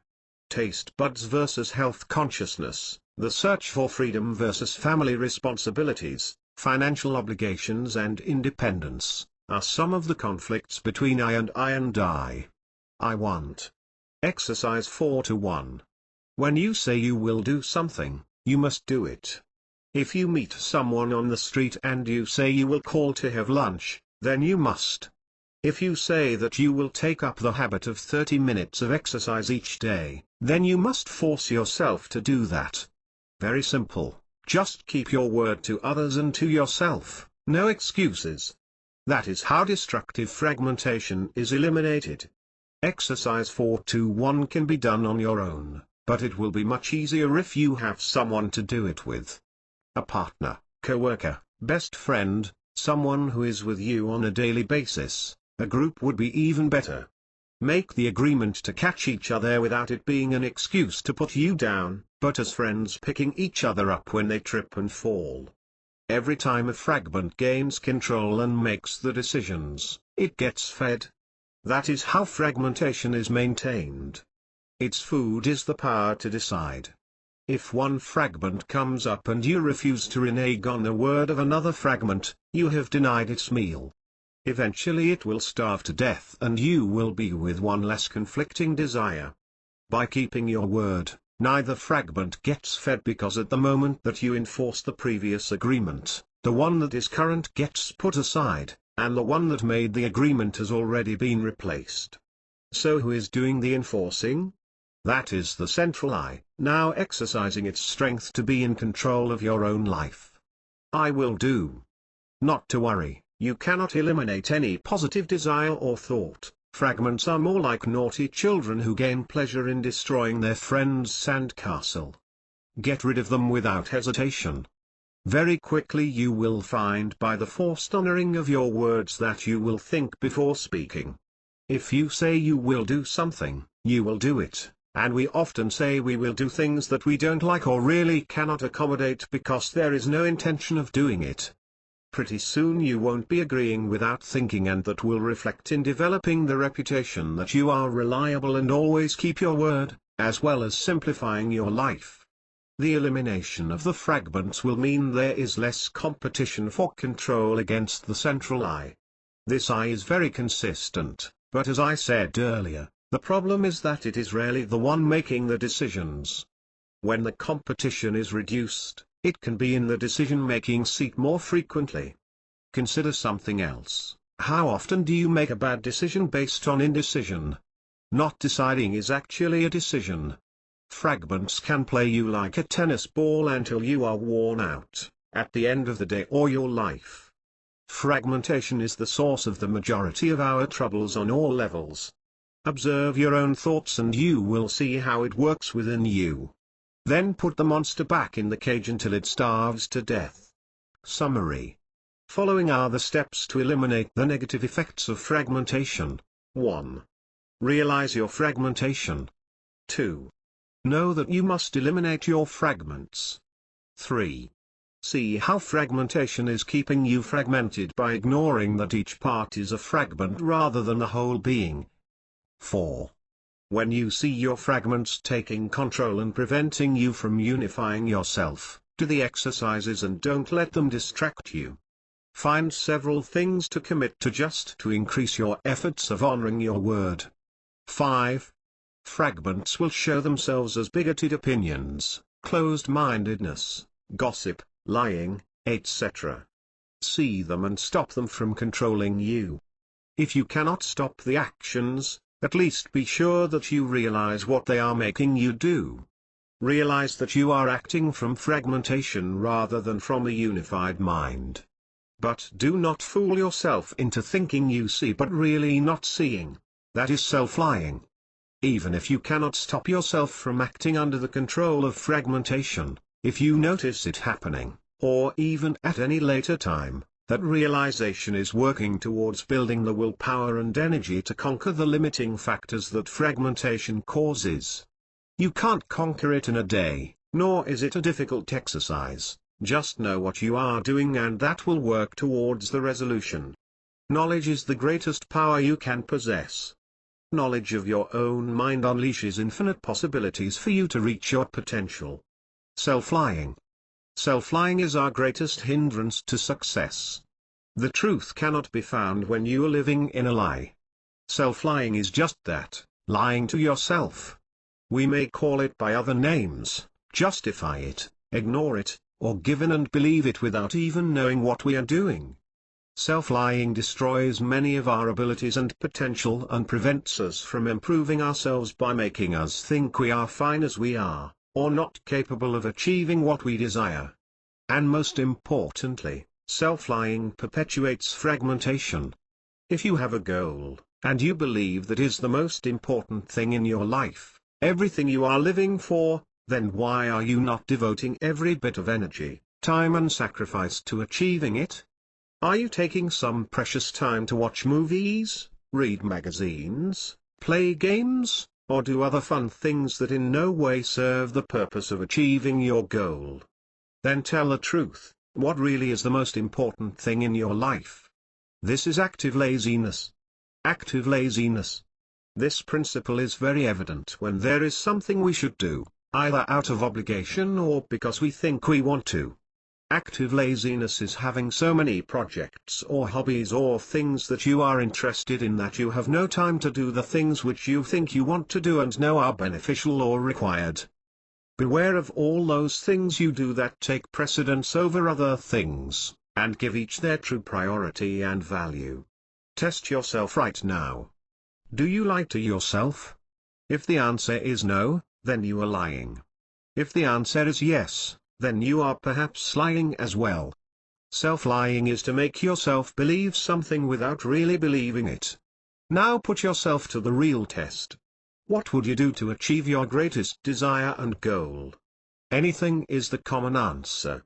Taste buds versus health consciousness, the search for freedom versus family responsibilities, financial obligations and independence, are some of the conflicts between I and I. I want. Exercise 4-1. When you say you will do something, you must do it. If you meet someone on the street and you say you will call to have lunch, then you must. If you say that you will take up the habit of 30 minutes of exercise each day, then you must force yourself to do that. Very simple, just keep your word to others and to yourself, no excuses. That is how destructive fragmentation is eliminated. Exercise 4-1 can be done on your own, but it will be much easier if you have someone to do it with. A partner, co-worker, best friend, someone who is with you on a daily basis. A group would be even better. Make the agreement to catch each other without it being an excuse to put you down, but as friends picking each other up when they trip and fall. Every time a fragment gains control and makes the decisions, it gets fed. That is how fragmentation is maintained. Its food is the power to decide. If one fragment comes up and you refuse to renege on the word of another fragment, you have denied its meal. Eventually it will starve to death and you will be with one less conflicting desire. By keeping your word, neither fragment gets fed because at the moment that you enforce the previous agreement, the one that is current gets put aside, and the one that made the agreement has already been replaced. So who is doing the enforcing? That is the central I, now exercising its strength to be in control of your own life. I will do. Not to worry, you cannot eliminate any positive desire or thought. Fragments are more like naughty children who gain pleasure in destroying their friend's sandcastle. Get rid of them without hesitation. Very quickly you will find by the forced honoring of your words that you will think before speaking. If you say you will do something, you will do it. And we often say we will do things that we don't like or really cannot accommodate because there is no intention of doing it. Pretty soon you won't be agreeing without thinking, and that will reflect in developing the reputation that you are reliable and always keep your word, as well as simplifying your life. The elimination of the fragments will mean there is less competition for control against the central I. This I is very consistent, but as I said earlier, the problem is that it is rarely the one making the decisions. When the competition is reduced, it can be in the decision-making seat more frequently. Consider something else. How often do you make a bad decision based on indecision? Not deciding is actually a decision. Fragments can play you like a tennis ball until you are worn out, at the end of the day or your life. Fragmentation is the source of the majority of our troubles on all levels. Observe your own thoughts and you will see how it works within you. Then put the monster back in the cage until it starves to death. Summary. Following are the steps to eliminate the negative effects of fragmentation. 1. Realize your fragmentation. 2. Know that you must eliminate your fragments. 3. See how fragmentation is keeping you fragmented by ignoring that each part is a fragment rather than a whole being. 4. When you see your fragments taking control and preventing you from unifying yourself, do the exercises and don't let them distract you. Find several things to commit to just to increase your efforts of honoring your word. 5. Fragments will show themselves as bigoted opinions, closed-mindedness, gossip, lying, etc. See them and stop them from controlling you. If you cannot stop the actions, at least be sure that you realize what they are making you do. Realize that you are acting from fragmentation rather than from a unified mind. But do not fool yourself into thinking you see but really not seeing. That is self-lying. Even if you cannot stop yourself from acting under the control of fragmentation, if you notice it happening, or even at any later time, that realization is working towards building the willpower and energy to conquer the limiting factors that fragmentation causes. You can't conquer it in a day, nor is it a difficult exercise. Just know what you are doing and that will work towards the resolution. Knowledge is the greatest power you can possess. Knowledge of your own mind unleashes infinite possibilities for you to reach your potential. Self-lying. Self-lying is our greatest hindrance to success. The truth cannot be found when you are living in a lie. Self-lying is just that, lying to yourself. We may call it by other names, justify it, ignore it, or give in and believe it without even knowing what we are doing. Self-lying destroys many of our abilities and potential and prevents us from improving ourselves by making us think we are fine as we are, or not capable of achieving what we desire. And most importantly, self-lying perpetuates fragmentation. If you have a goal, and you believe that is the most important thing in your life, everything you are living for, then why are you not devoting every bit of energy, time and sacrifice to achieving it? Are you taking some precious time to watch movies, read magazines, play games, or do other fun things that in no way serve the purpose of achieving your goal? Then tell the truth, what really is the most important thing in your life? This is active laziness. Active laziness. This principle is very evident when there is something we should do, either out of obligation or because we think we want to. Active laziness is having so many projects or hobbies or things that you are interested in that you have no time to do the things which you think you want to do and know are beneficial or required. Beware of all those things you do that take precedence over other things, and give each their true priority and value. Test yourself right now. Do you lie to yourself? If the answer is no, then you are lying. If the answer is yes, then you are perhaps lying as well. Self-lying is to make yourself believe something without really believing it. Now put yourself to the real test. What would you do to achieve your greatest desire and goal? Anything is the common answer.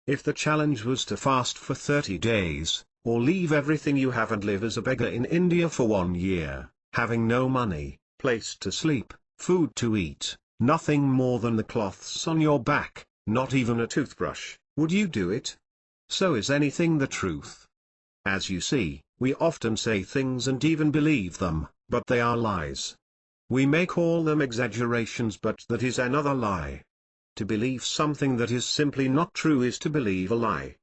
If the challenge was to fast for 30 days, or leave everything you have and live as a beggar in India for 1 year, having no money, place to sleep, food to eat, nothing more than the cloths on your back, not even a toothbrush, would you do it? So is anything the truth? As you see, we often say things and even believe them, but they are lies. We may call them exaggerations, but that is another lie. To believe something that is simply not true is to believe a lie.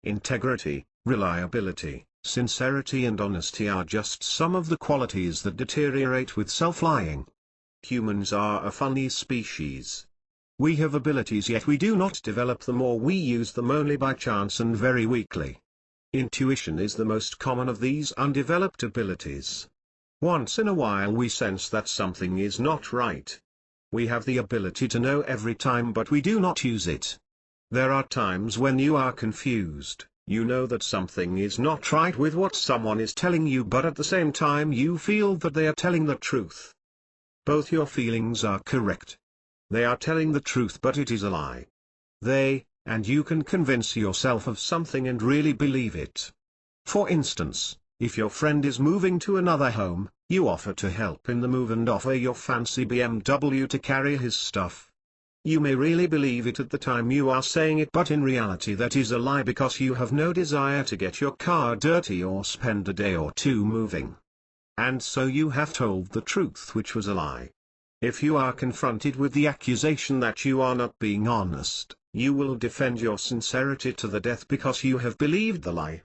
Integrity, reliability, sincerity and honesty are just some of the qualities that deteriorate with self-lying. Humans are a funny species. We have abilities yet we do not develop them, or we use them only by chance and very weakly. Intuition is the most common of these undeveloped abilities. Once in a while we sense that something is not right. We have the ability to know every time, but we do not use it. There are times when you are confused, you know that something is not right with what someone is telling you, but at the same time you feel that they are telling the truth. Both your feelings are correct. They are telling the truth, but it is a lie. And you can convince yourself of something and really believe it. For instance, if your friend is moving to another home, you offer to help in the move and offer your fancy BMW to carry his stuff. You may really believe it at the time you are saying it, but in reality that is a lie because you have no desire to get your car dirty or spend a day or two moving. And so you have told the truth, which was a lie. If you are confronted with the accusation that you are not being honest, you will defend your sincerity to the death because you have believed the lie.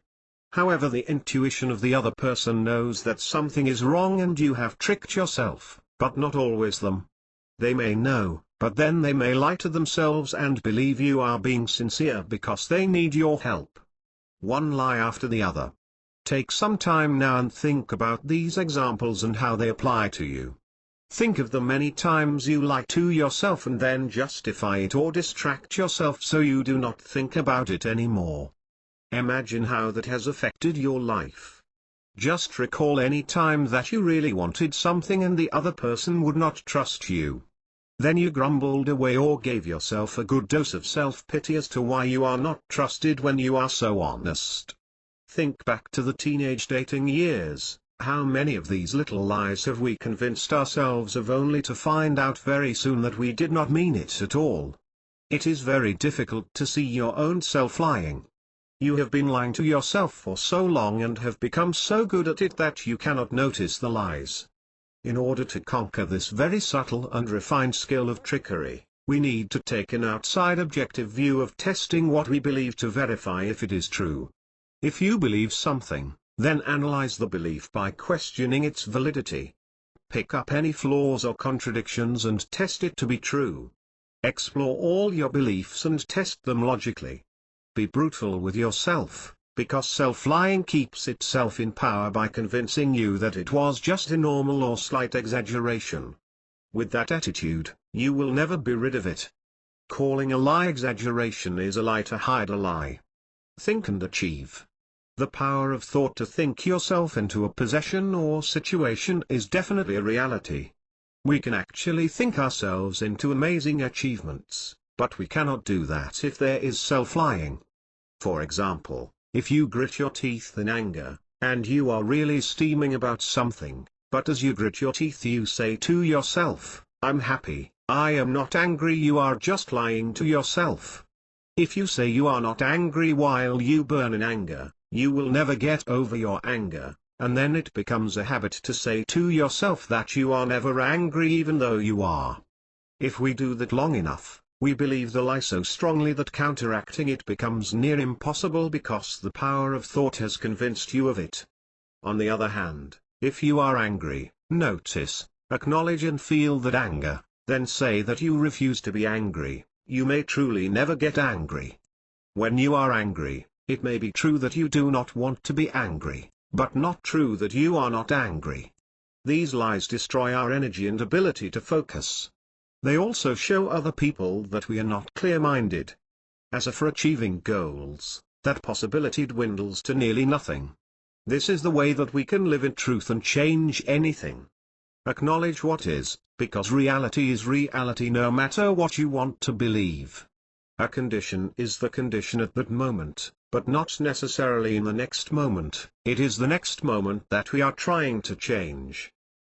However, the intuition of the other person knows that something is wrong and you have tricked yourself, but not always them. They may know, but then they may lie to themselves and believe you are being sincere because they need your help. One lie after the other. Take some time now and think about these examples and how they apply to you. Think of the many times you lie to yourself and then justify it or distract yourself so you do not think about it anymore. Imagine how that has affected your life. Just recall any time that you really wanted something and the other person would not trust you. Then you grumbled away or gave yourself a good dose of self-pity as to why you are not trusted when you are so honest. Think back to the teenage dating years. How many of these little lies have we convinced ourselves of only to find out very soon that we did not mean it at all? It is very difficult to see your own self lying. You have been lying to yourself for so long and have become so good at it that you cannot notice the lies. In order to conquer this very subtle and refined skill of trickery, we need to take an outside objective view of testing what we believe to verify if it is true. If you believe something, then analyze the belief by questioning its validity. Pick up any flaws or contradictions and test it to be true. Explore all your beliefs and test them logically. Be brutal with yourself, because self-lying keeps itself in power by convincing you that it was just a normal or slight exaggeration. With that attitude, you will never be rid of it. Calling a lie exaggeration is a lie to hide a lie. Think and achieve. The power of thought to think yourself into a possession or situation is definitely a reality. We can actually think ourselves into amazing achievements, but we cannot do that if there is self-lying. For example, if you grit your teeth in anger, and you are really steaming about something, but as you grit your teeth you say to yourself, "I'm happy, I am not angry," you are just lying to yourself. If you say you are not angry while you burn in anger, you will never get over your anger, and then it becomes a habit to say to yourself that you are never angry even though you are. If we do that long enough, we believe the lie so strongly that counteracting it becomes near impossible because the power of thought has convinced you of it. On the other hand, if you are angry, notice, acknowledge and feel that anger, then say that you refuse to be angry. You may truly never get angry. When you are angry, it may be true that you do not want to be angry, but not true that you are not angry. These lies destroy our energy and ability to focus. They also show other people that we are not clear-minded. As for achieving goals, that possibility dwindles to nearly nothing. This is the way that we can live in truth and change anything. Acknowledge what is, because reality is reality no matter what you want to believe. A condition is the condition at that moment, but not necessarily in the next moment. It is the next moment that we are trying to change.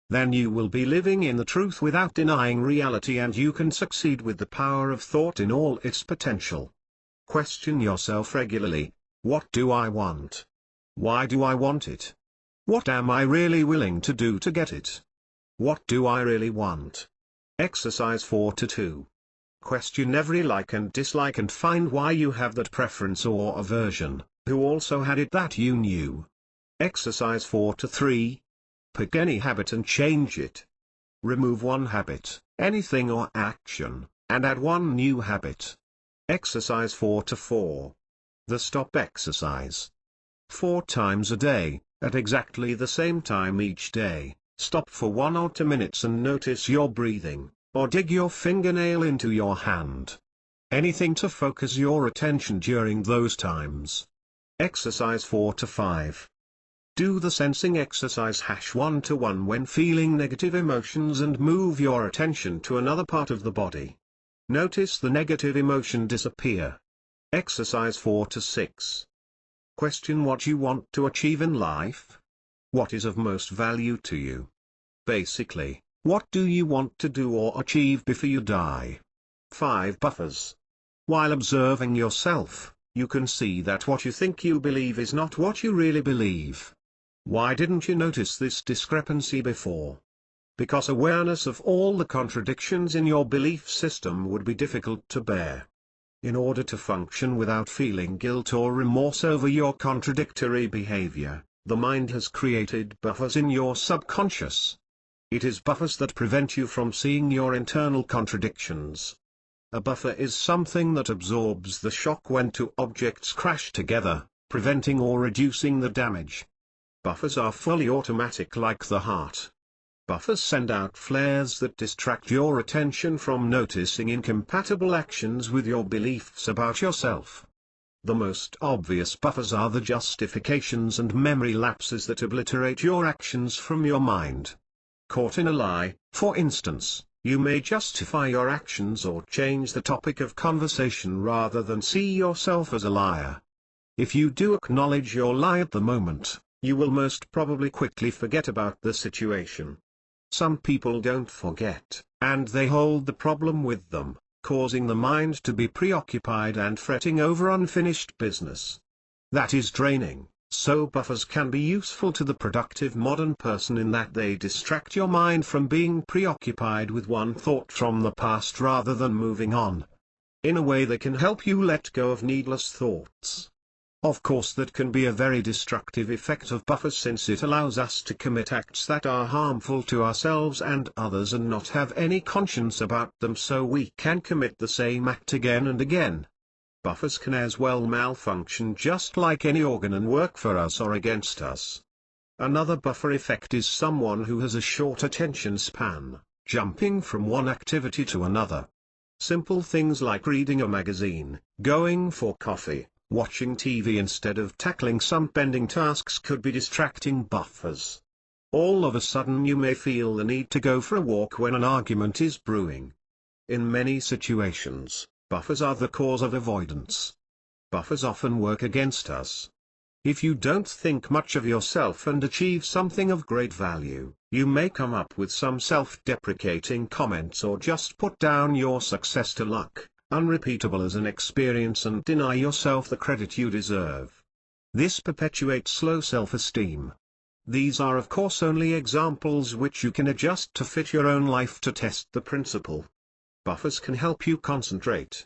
Then you will be living in the truth without denying reality, and you can succeed with the power of thought in all its potential. Question yourself regularly: what do I want? Why do I want it? What am I really willing to do to get it? What do I really want? Exercise 4-2. Question every like and dislike and find why you have that preference or aversion. Who also had it that you knew? Exercise 4-3. Pick any habit and change it. Remove one habit, anything or action, and add one new habit. Exercise 4-4. The stop exercise. 4 times a day, at exactly the same time each day, stop for 1 or 2 minutes and notice your breathing, or dig your fingernail into your hand. Anything to focus your attention during those times. Exercise 4-5. Do the sensing exercise #1-1 when feeling negative emotions and move your attention to another part of the body. Notice the negative emotion disappear. Exercise 4-6. Question what you want to achieve in life. What is of most value to you? Basically, what do you want to do or achieve before you die? 5 buffers. While observing yourself, you can see that what you think you believe is not what you really believe. Why didn't you notice this discrepancy before? Because awareness of all the contradictions in your belief system would be difficult to bear. In order to function without feeling guilt or remorse over your contradictory behavior, the mind has created buffers in your subconscious. It is buffers that prevent you from seeing your internal contradictions. A buffer is something that absorbs the shock when two objects crash together, preventing or reducing the damage. Buffers are fully automatic like the heart. Buffers send out flares that distract your attention from noticing incompatible actions with your beliefs about yourself. The most obvious buffers are the justifications and memory lapses that obliterate your actions from your mind. Caught in a lie, for instance, you may justify your actions or change the topic of conversation rather than see yourself as a liar. If you do acknowledge your lie at the moment, you will most probably quickly forget about the situation. Some people don't forget, and they hold the problem with them, causing the mind to be preoccupied and fretting over unfinished business. That is draining, so buffers can be useful to the productive modern person in that they distract your mind from being preoccupied with one thought from the past rather than moving on. In a way they can help you let go of needless thoughts. Of course that can be a very destructive effect of buffers since it allows us to commit acts that are harmful to ourselves and others and not have any conscience about them, so we can commit the same act again and again. Buffers can as well malfunction just like any organ and work for us or against us. Another buffer effect is someone who has a short attention span, jumping from one activity to another. Simple things like reading a magazine, going for coffee, watching TV instead of tackling some pending tasks could be distracting buffers. All of a sudden you may feel the need to go for a walk when an argument is brewing. In many situations, buffers are the cause of avoidance. Buffers often work against us. If you don't think much of yourself and achieve something of great value, you may come up with some self-deprecating comments or just put down your success to luck, unrepeatable as an experience, and deny yourself the credit you deserve. This perpetuates low self-esteem. These are of course only examples which you can adjust to fit your own life to test the principle. Buffers can help you concentrate.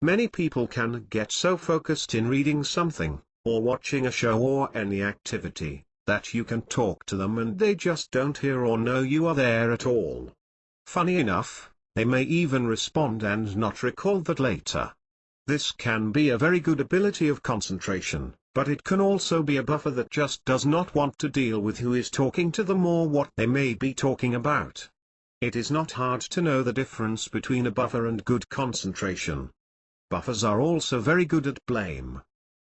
Many people can get so focused in reading something, or watching a show or any activity, that you can talk to them and they just don't hear or know you are there at all. Funny enough, they may even respond and not recall that later. This can be a very good ability of concentration, but it can also be a buffer that just does not want to deal with who is talking to them or what they may be talking about. It is not hard to know the difference between a buffer and good concentration. Buffers are also very good at blame.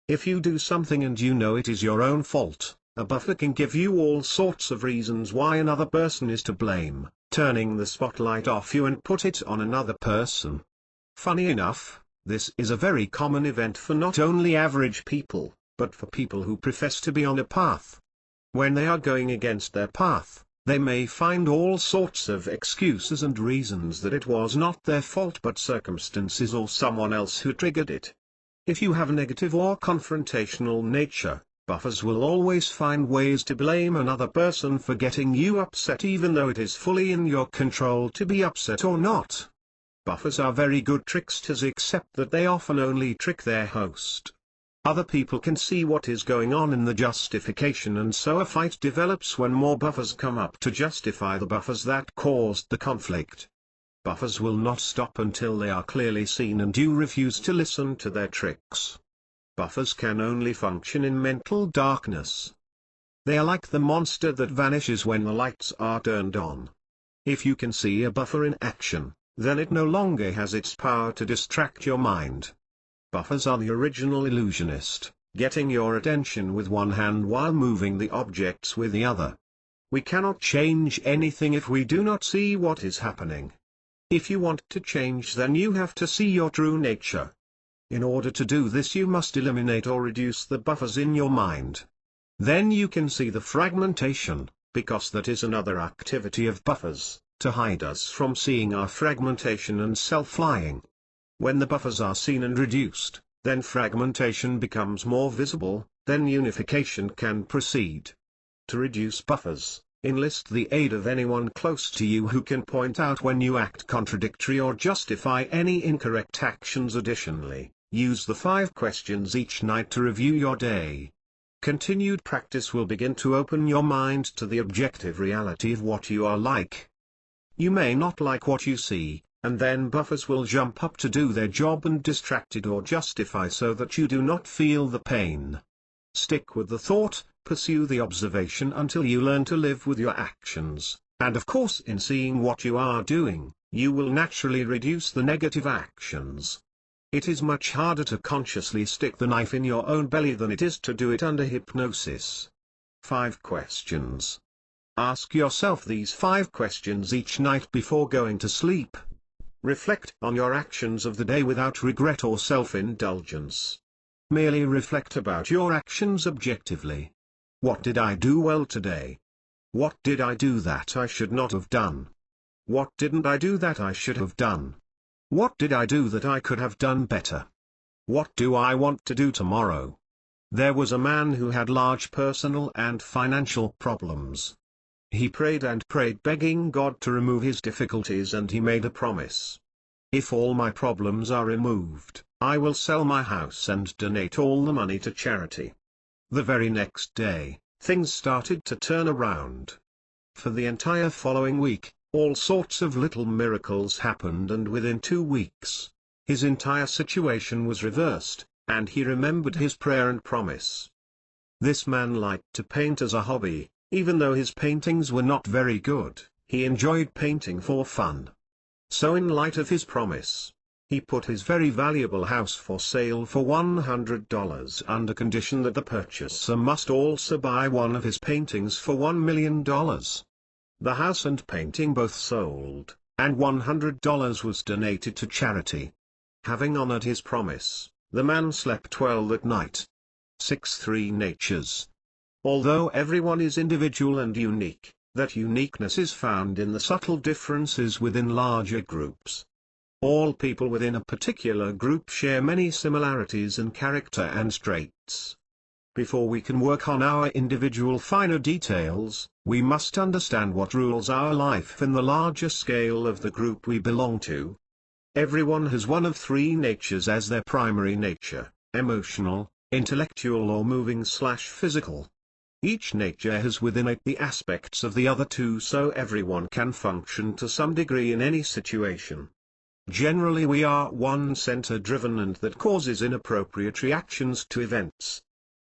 If you do something and you know it is your own fault, a buffer can give you all sorts of reasons why another person is to blame, turning the spotlight off you and put it on another person. Funny enough, this is a very common event for not only average people, but for people who profess to be on a path. When they are going against their path, they may find all sorts of excuses and reasons that it was not their fault but circumstances or someone else who triggered it. If you have a negative or confrontational nature, buffers will always find ways to blame another person for getting you upset even though it is fully in your control to be upset or not. Buffers are very good tricksters except that they often only trick their host. Other people can see what is going on in the justification, and so a fight develops when more buffers come up to justify the buffers that caused the conflict. Buffers will not stop until they are clearly seen and you refuse to listen to their tricks. Buffers can only function in mental darkness. They are like the monster that vanishes when the lights are turned on. If you can see a buffer in action, then it no longer has its power to distract your mind. Buffers are the original illusionist, getting your attention with one hand while moving the objects with the other. We cannot change anything if we do not see what is happening. If you want to change, then you have to see your true nature. In order to do this, you must eliminate or reduce the buffers in your mind. Then you can see the fragmentation, because that is another activity of buffers, to hide us from seeing our fragmentation and self-lying. When the buffers are seen and reduced, then fragmentation becomes more visible, then unification can proceed. To reduce buffers, enlist the aid of anyone close to you who can point out when you act contradictory or justify any incorrect actions. Additionally, use the 5 questions each night to review your day. Continued practice will begin to open your mind to the objective reality of what you are like. You may not like what you see, and then buffers will jump up to do their job and distract it or justify so that you do not feel the pain. Stick with the thought, pursue the observation until you learn to live with your actions, and of course in seeing what you are doing, you will naturally reduce the negative actions. It is much harder to consciously stick the knife in your own belly than it is to do it under hypnosis. 5 questions. Ask yourself these 5 questions each night before going to sleep. Reflect on your actions of the day without regret or self-indulgence. Merely reflect about your actions objectively. What did I do well today? What did I do that I should not have done? What didn't I do that I should have done? What did I do that I could have done better? What do I want to do tomorrow? There was a man who had large personal and financial problems. He prayed and prayed, begging God to remove his difficulties, and he made a promise. If all my problems are removed, I will sell my house and donate all the money to charity. The very next day, things started to turn around. For the entire following week, all sorts of little miracles happened, and within 2 weeks, his entire situation was reversed, and he remembered his prayer and promise. This man liked to paint as a hobby. Even though his paintings were not very good, he enjoyed painting for fun. So in light of his promise, he put his very valuable house for sale for $100 under condition that the purchaser must also buy one of his paintings for $1 million. The house and painting both sold, and $100 was donated to charity. Having honored his promise, the man slept well that night. 6.3 Natures. Although everyone is individual and unique, that uniqueness is found in the subtle differences within larger groups. All people within a particular group share many similarities in character and traits. Before we can work on our individual finer details, we must understand what rules our life in the larger scale of the group we belong to. Everyone has one of 3 natures as their primary nature: emotional, intellectual, or moving/physical. Each nature has within it the aspects of the other 2, so everyone can function to some degree in any situation. Generally we are one-center driven, and that causes inappropriate reactions to events.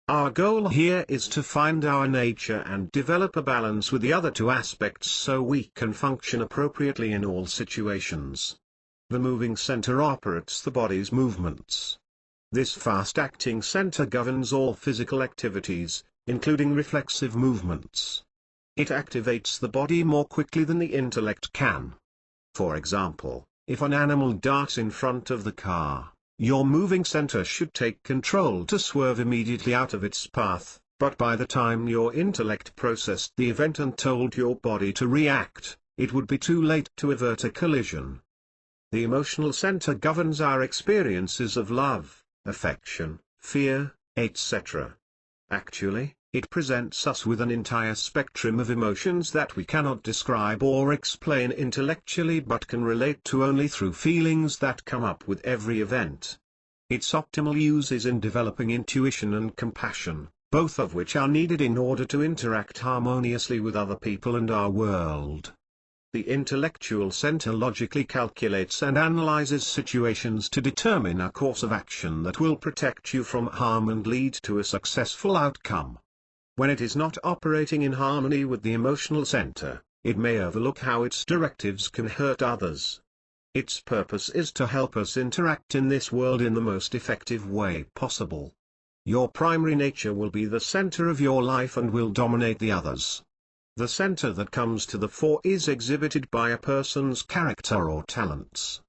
Our goal here is to find our nature and develop a balance with the other 2 aspects so we can function appropriately in all situations. The moving center operates the body's movements. This fast-acting center governs all physical activities, including reflexive movements. It activates the body more quickly than the intellect can. For example, if an animal darts in front of the car, your moving center should take control to swerve immediately out of its path, but by the time your intellect processed the event and told your body to react, it would be too late to avert a collision. The emotional center governs our experiences of love, affection, fear, etc. Actually, it presents us with an entire spectrum of emotions that we cannot describe or explain intellectually but can relate to only through feelings that come up with every event. Its optimal use is in developing intuition and compassion, both of which are needed in order to interact harmoniously with other people and our world. The intellectual center logically calculates and analyzes situations to determine a course of action that will protect you from harm and lead to a successful outcome. When it is not operating in harmony with the emotional center, it may overlook how its directives can hurt others. Its purpose is to help us interact in this world in the most effective way possible. Your primary nature will be the center of your life and will dominate the others. The center that comes to the fore is exhibited by a person's character or talents.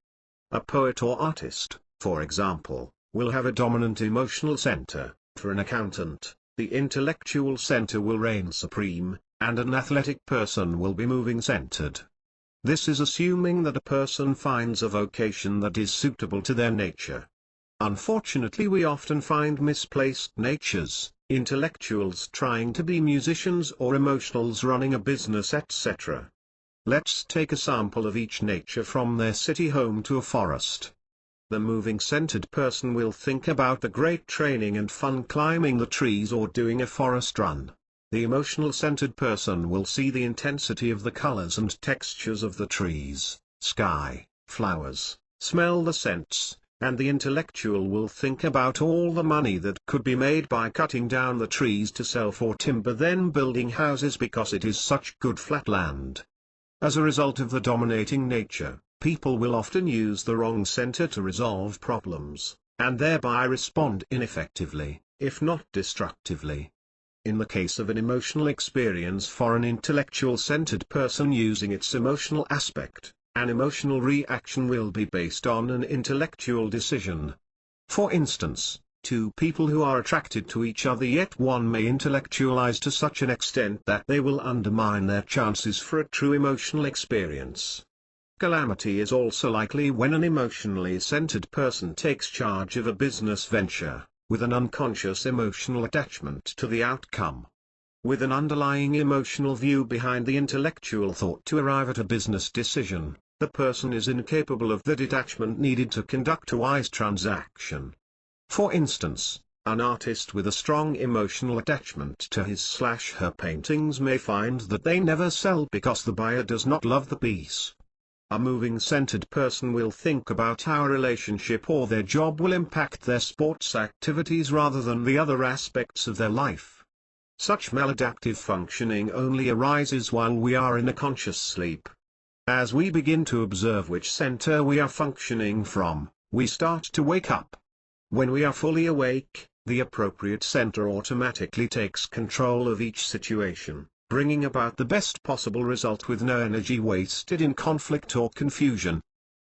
A poet or artist, for example, will have a dominant emotional center. For an accountant, the intellectual center will reign supreme, and an athletic person will be moving-centered. This is assuming that a person finds a vocation that is suitable to their nature. Unfortunately, we often find misplaced natures, intellectuals trying to be musicians or emotionals running a business, etc. Let's take a sample of each nature from their city home to a forest. The moving-centered person will think about the great training and fun climbing the trees or doing a forest run. The emotional-centered person will see the intensity of the colors and textures of the trees, sky, flowers, smell the scents, and the intellectual will think about all the money that could be made by cutting down the trees to sell for timber, then building houses because it is such good flat land. As a result of the dominating nature, People will often use the wrong center to resolve problems, and thereby respond ineffectively, if not destructively. In the case of an emotional experience for an intellectual-centered person using its emotional aspect, an emotional reaction will be based on an intellectual decision. For instance, two people who are attracted to each other, yet one may intellectualize to such an extent that they will undermine their chances for a true emotional experience. Calamity is also likely when an emotionally centered person takes charge of a business venture, with an unconscious emotional attachment to the outcome. With an underlying emotional view behind the intellectual thought to arrive at a business decision, the person is incapable of the detachment needed to conduct a wise transaction. For instance, an artist with a strong emotional attachment to his/her paintings may find that they never sell because the buyer does not love the piece. A moving-centered person will think about how a relationship or their job will impact their sports activities rather than the other aspects of their life. Such maladaptive functioning only arises while we are in a conscious sleep. As we begin to observe which center we are functioning from, we start to wake up. When we are fully awake, the appropriate center automatically takes control of each situation, bringing about the best possible result with no energy wasted in conflict or confusion.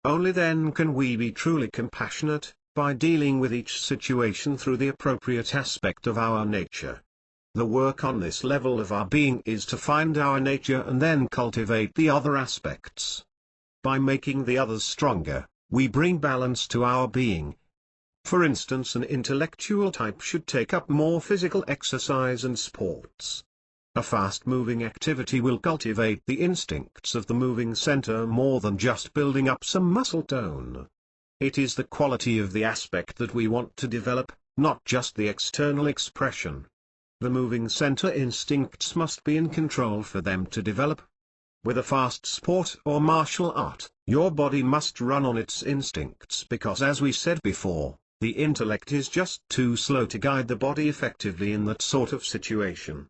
Only then can we be truly compassionate, by dealing with each situation through the appropriate aspect of our nature. The work on this level of our being is to find our nature and then cultivate the other aspects. By making the others stronger, we bring balance to our being. For instance, an intellectual type should take up more physical exercise and sports. A fast-moving activity will cultivate the instincts of the moving center more than just building up some muscle tone. It is the quality of the aspect that we want to develop, not just the external expression. The moving center instincts must be in control for them to develop. With a fast sport or martial art, your body must run on its instincts because, as we said before, the intellect is just too slow to guide the body effectively in that sort of situation.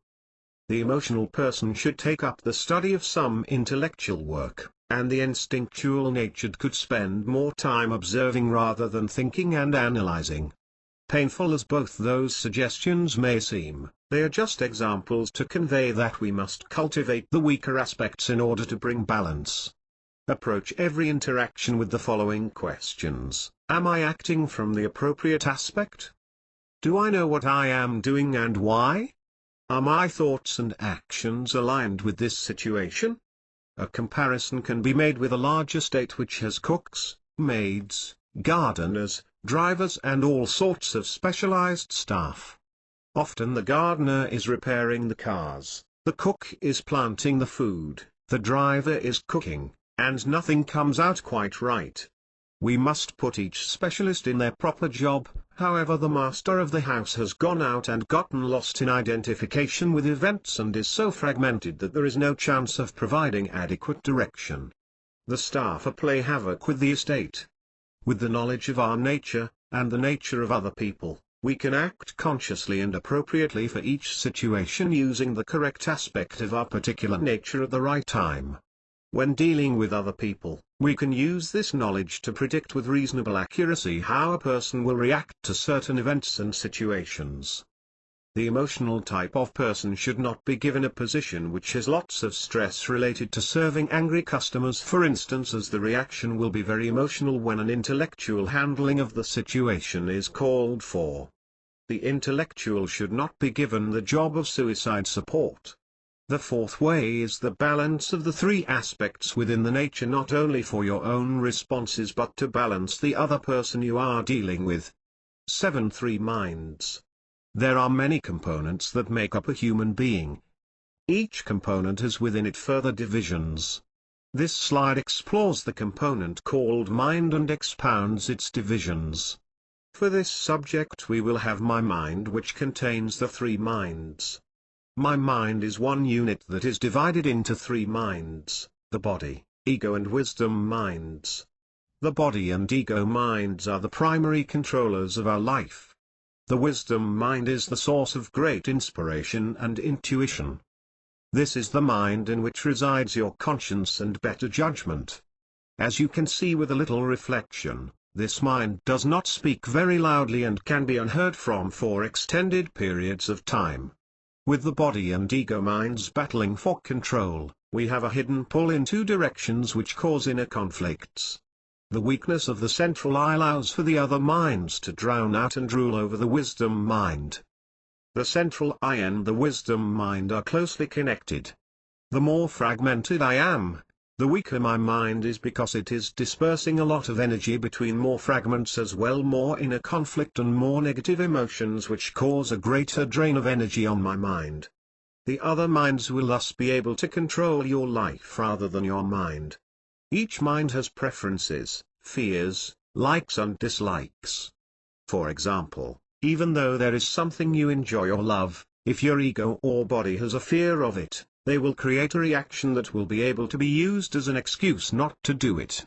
The emotional person should take up the study of some intellectual work, and the instinctual natured could spend more time observing rather than thinking and analyzing. Painful as both those suggestions may seem, they are just examples to convey that we must cultivate the weaker aspects in order to bring balance. Approach every interaction with the following questions: Am I acting from the appropriate aspect? Do I know what I am doing and why? Are my thoughts and actions aligned with this situation? A comparison can be made with a large estate which has cooks, maids, gardeners, drivers and all sorts of specialized staff. Often the gardener is repairing the cars, the cook is planting the food, the driver is cooking, and nothing comes out quite right. We must put each specialist in their proper job. However, the master of the house has gone out and gotten lost in identification with events and is so fragmented that there is no chance of providing adequate direction. The staffer play havoc with the estate. With the knowledge of our nature, and the nature of other people, we can act consciously and appropriately for each situation using the correct aspect of our particular nature at the right time. When dealing with other people, we can use this knowledge to predict with reasonable accuracy how a person will react to certain events and situations. The emotional type of person should not be given a position which has lots of stress related to serving angry customers, for instance, as the reaction will be very emotional when an intellectual handling of the situation is called for. The intellectual should not be given the job of suicide support. The fourth way is the balance of the three aspects within the nature, not only for your own responses but to balance the other person you are dealing with. 7. Three minds. There are many components that make up a human being. Each component has within it further divisions. This slide explores the component called mind and expounds its divisions. For this subject we will have my mind, which contains the three minds. My mind is one unit that is divided into three minds, the body, ego and wisdom minds. The body and ego minds are the primary controllers of our life. The wisdom mind is the source of great inspiration and intuition. This is the mind in which resides your conscience and better judgment. As you can see with a little reflection, this mind does not speak very loudly and can be unheard from for extended periods of time. With the body and ego minds battling for control, we have a hidden pull in two directions which cause inner conflicts. The weakness of the central I allows for the other minds to drown out and rule over the wisdom mind. The central I and the wisdom mind are closely connected. The more fragmented I am, the weaker my mind is because it is dispersing a lot of energy between more fragments as well, more inner conflict and more negative emotions which cause a greater drain of energy on my mind. The other minds will thus be able to control your life rather than your mind. Each mind has preferences, fears, likes and dislikes. For example, even though there is something you enjoy or love, if your ego or body has a fear of it, they will create a reaction that will be able to be used as an excuse not to do it.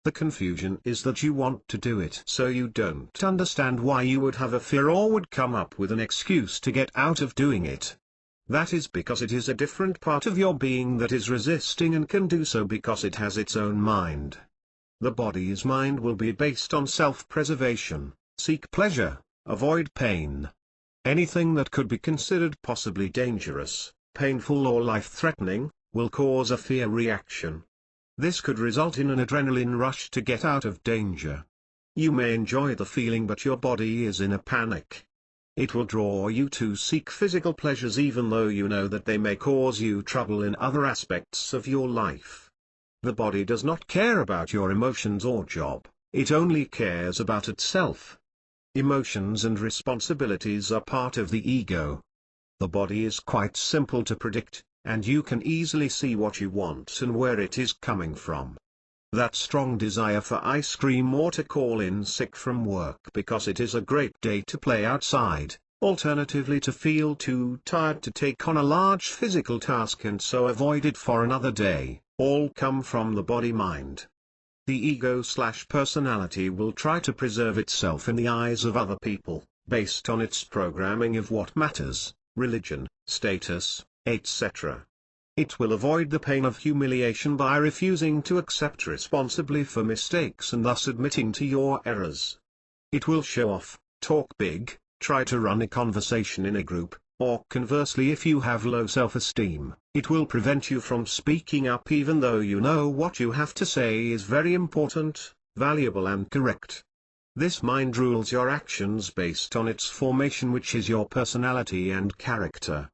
The confusion is that you want to do it, so you don't understand why you would have a fear or would come up with an excuse to get out of doing it. That is because it is a different part of your being that is resisting and can do so because it has its own mind. The body's mind will be based on self-preservation, seek pleasure, avoid pain. Anything that could be considered possibly dangerous, painful or life-threatening, will cause a fear reaction. This could result in an adrenaline rush to get out of danger. You may enjoy the feeling but your body is in a panic. It will draw you to seek physical pleasures even though you know that they may cause you trouble in other aspects of your life. The body does not care about your emotions or job, it only cares about itself. Emotions and responsibilities are part of the ego. The body is quite simple to predict, and you can easily see what you want and where it is coming from. That strong desire for ice cream or to call in sick from work because it is a great day to play outside, alternatively to feel too tired to take on a large physical task and so avoid it for another day, all come from the body-mind. The ego/personality will try to preserve itself in the eyes of other people, based on its programming of what matters. Religion, status, etc. It will avoid the pain of humiliation by refusing to accept responsibly for mistakes and thus admitting to your errors. It will show off, talk big, try to run a conversation in a group, or conversely if you have low self-esteem, it will prevent you from speaking up even though you know what you have to say is very important, valuable and correct. This mind rules your actions based on its formation, which is your personality and character.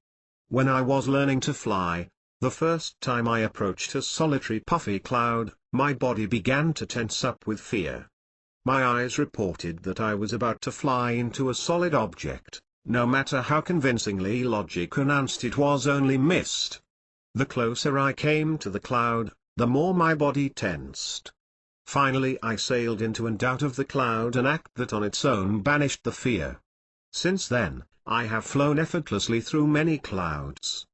When I was learning to fly, the first time I approached a solitary puffy cloud, my body began to tense up with fear. My eyes reported that I was about to fly into a solid object, no matter how convincingly logic announced it was only mist. The closer I came to the cloud, the more my body tensed. Finally I sailed into and out of the cloud, an act that on its own banished the fear. Since then, I have flown effortlessly through many clouds.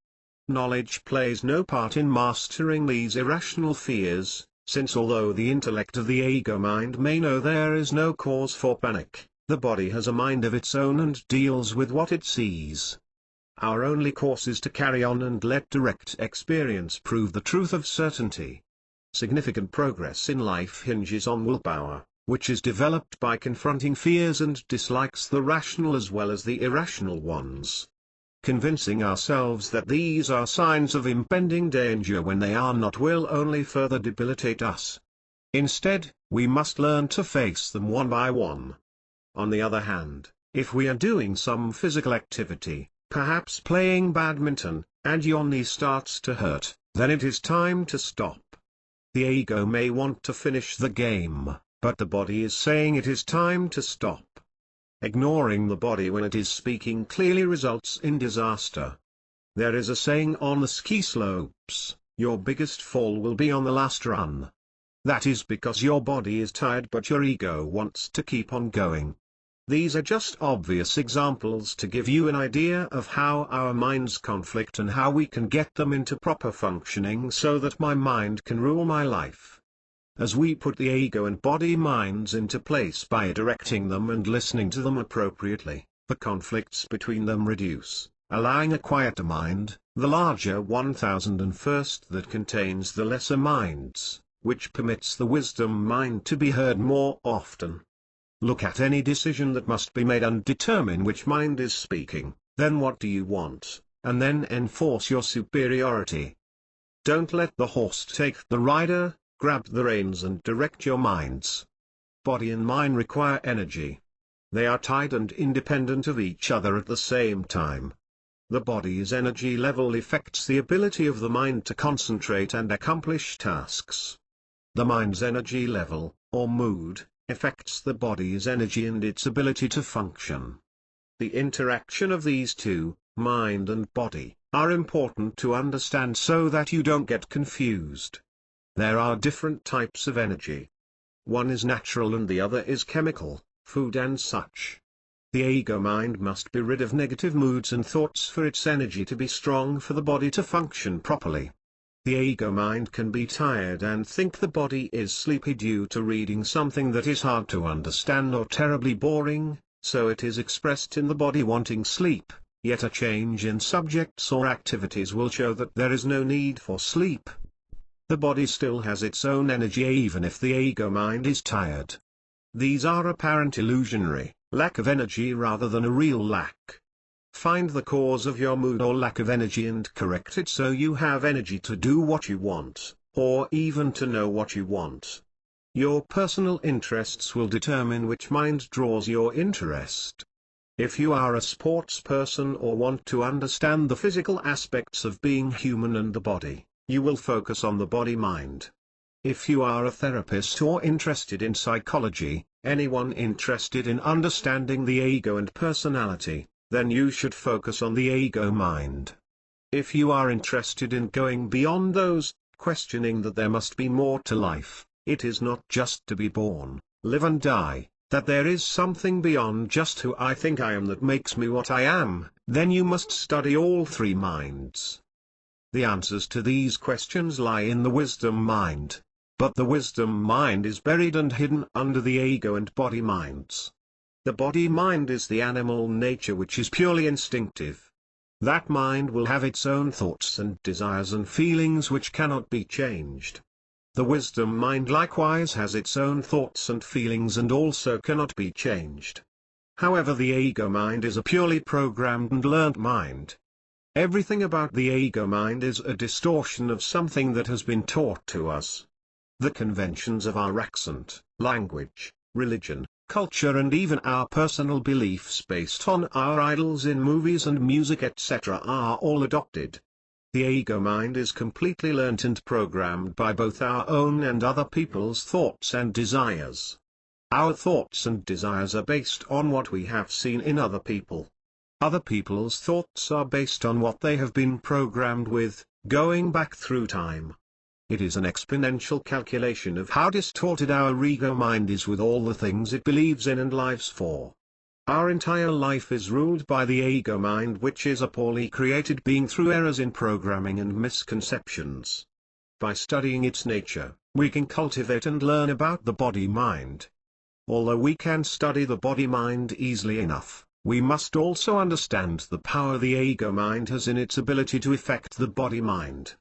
Knowledge plays no part in mastering these irrational fears, since although the intellect of the ego mind may know there is no cause for panic, the body has a mind of its own and deals with what it sees. Our only course is to carry on and let direct experience prove the truth of certainty. Significant progress in life hinges on willpower, which is developed by confronting fears and dislikes, the rational as well as the irrational ones. Convincing ourselves that these are signs of impending danger when they are not will only further debilitate us. Instead, we must learn to face them one by one. On the other hand, if we are doing some physical activity, perhaps playing badminton, and your knee starts to hurt, then it is time to stop. The ego may want to finish the game, but the body is saying it is time to stop. Ignoring the body when it is speaking clearly results in disaster. There is a saying on the ski slopes, your biggest fall will be on the last run. That is because your body is tired but your ego wants to keep on going. These are just obvious examples to give you an idea of how our minds conflict and how we can get them into proper functioning so that my mind can rule my life. As we put the ego and body minds into place by directing them and listening to them appropriately, the conflicts between them reduce, allowing a quieter mind, the larger 1001st that contains the lesser minds, which permits the wisdom mind to be heard more often. Look at any decision that must be made and determine which mind is speaking, then what do you want, and then enforce your superiority. Don't let the horse take the rider, grab the reins and direct your minds. Body and mind require energy. They are tied and independent of each other at the same time. The body's energy level affects the ability of the mind to concentrate and accomplish tasks. The mind's energy level, or mood, affects the body's energy and its ability to function. The interaction of these two, mind and body, are important to understand so that you don't get confused. There are different types of energy. One is natural and the other is chemical, food and such. The ego mind must be rid of negative moods and thoughts for its energy to be strong for the body to function properly. The ego mind can be tired and think the body is sleepy due to reading something that is hard to understand or terribly boring, so it is expressed in the body wanting sleep, yet a change in subjects or activities will show that there is no need for sleep. The body still has its own energy even if the ego mind is tired. These are apparent illusionary, lack of energy rather than a real lack. Find the cause of your mood or lack of energy and correct it so you have energy to do what you want, or even to know what you want. Your personal interests will determine which mind draws your interest. If you are a sports person or want to understand the physical aspects of being human and the body, you will focus on the body-mind. If you are a therapist or interested in psychology, anyone interested in understanding the ego and personality, then you should focus on the ego mind. If you are interested in going beyond those, questioning that there must be more to life, it is not just to be born, live and die, that there is something beyond just who I think I am that makes me what I am, then you must study all three minds. The answers to these questions lie in the wisdom mind. But the wisdom mind is buried and hidden under the ego and body minds. The body mind is the animal nature which is purely instinctive. That mind will have its own thoughts and desires and feelings which cannot be changed. The wisdom mind likewise has its own thoughts and feelings and also cannot be changed. However, the ego mind is a purely programmed and learnt mind. Everything about the ego mind is a distortion of something that has been taught to us. The conventions of our accent, language, religion, culture and even our personal beliefs based on our idols in movies and music etc. are all adopted. The ego mind is completely learnt and programmed by both our own and other people's thoughts and desires. Our thoughts and desires are based on what we have seen in other people. Other people's thoughts are based on what they have been programmed with, going back through time. It is an exponential calculation of how distorted our ego mind is with all the things it believes in and lives for. Our entire life is ruled by the ego mind, which is a poorly created being through errors in programming and misconceptions. By studying its nature, we can cultivate and learn about the body mind. Although we can study the body mind easily enough, we must also understand the power the ego mind has in its ability to affect the body mind.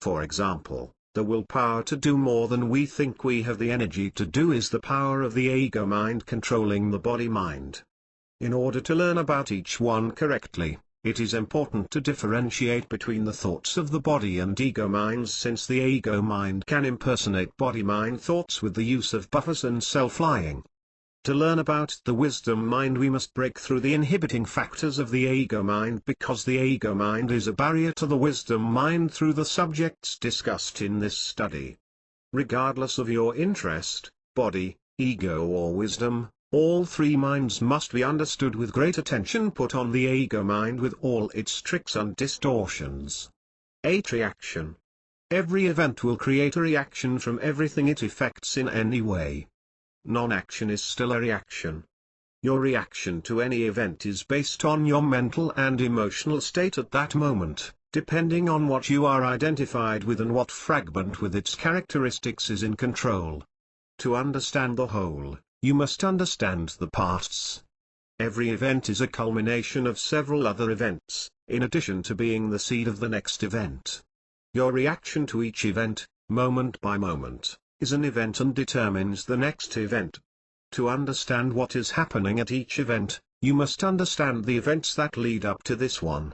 For example, the willpower to do more than we think we have the energy to do is the power of the ego mind controlling the body mind. In order to learn about each one correctly, it is important to differentiate between the thoughts of the body and ego minds, since the ego mind can impersonate body mind thoughts with the use of buffers and self-lying. To learn about the wisdom mind, we must break through the inhibiting factors of the ego mind, because the ego mind is a barrier to the wisdom mind through the subjects discussed in this study. Regardless of your interest, body, ego or wisdom, all three minds must be understood with great attention put on the ego mind with all its tricks and distortions. 8. Reaction. Every event will create a reaction from everything it affects in any way. Non-action is still a reaction. Your reaction to any event is based on your mental and emotional state at that moment, depending on what you are identified with and what fragment with its characteristics is in control. To understand the whole, you must understand the parts. Every event is a culmination of several other events, in addition to being the seed of the next event. Your reaction to each event, moment by moment, is an event and determines the next event. To understand what is happening at each event, you must understand the events that lead up to this one.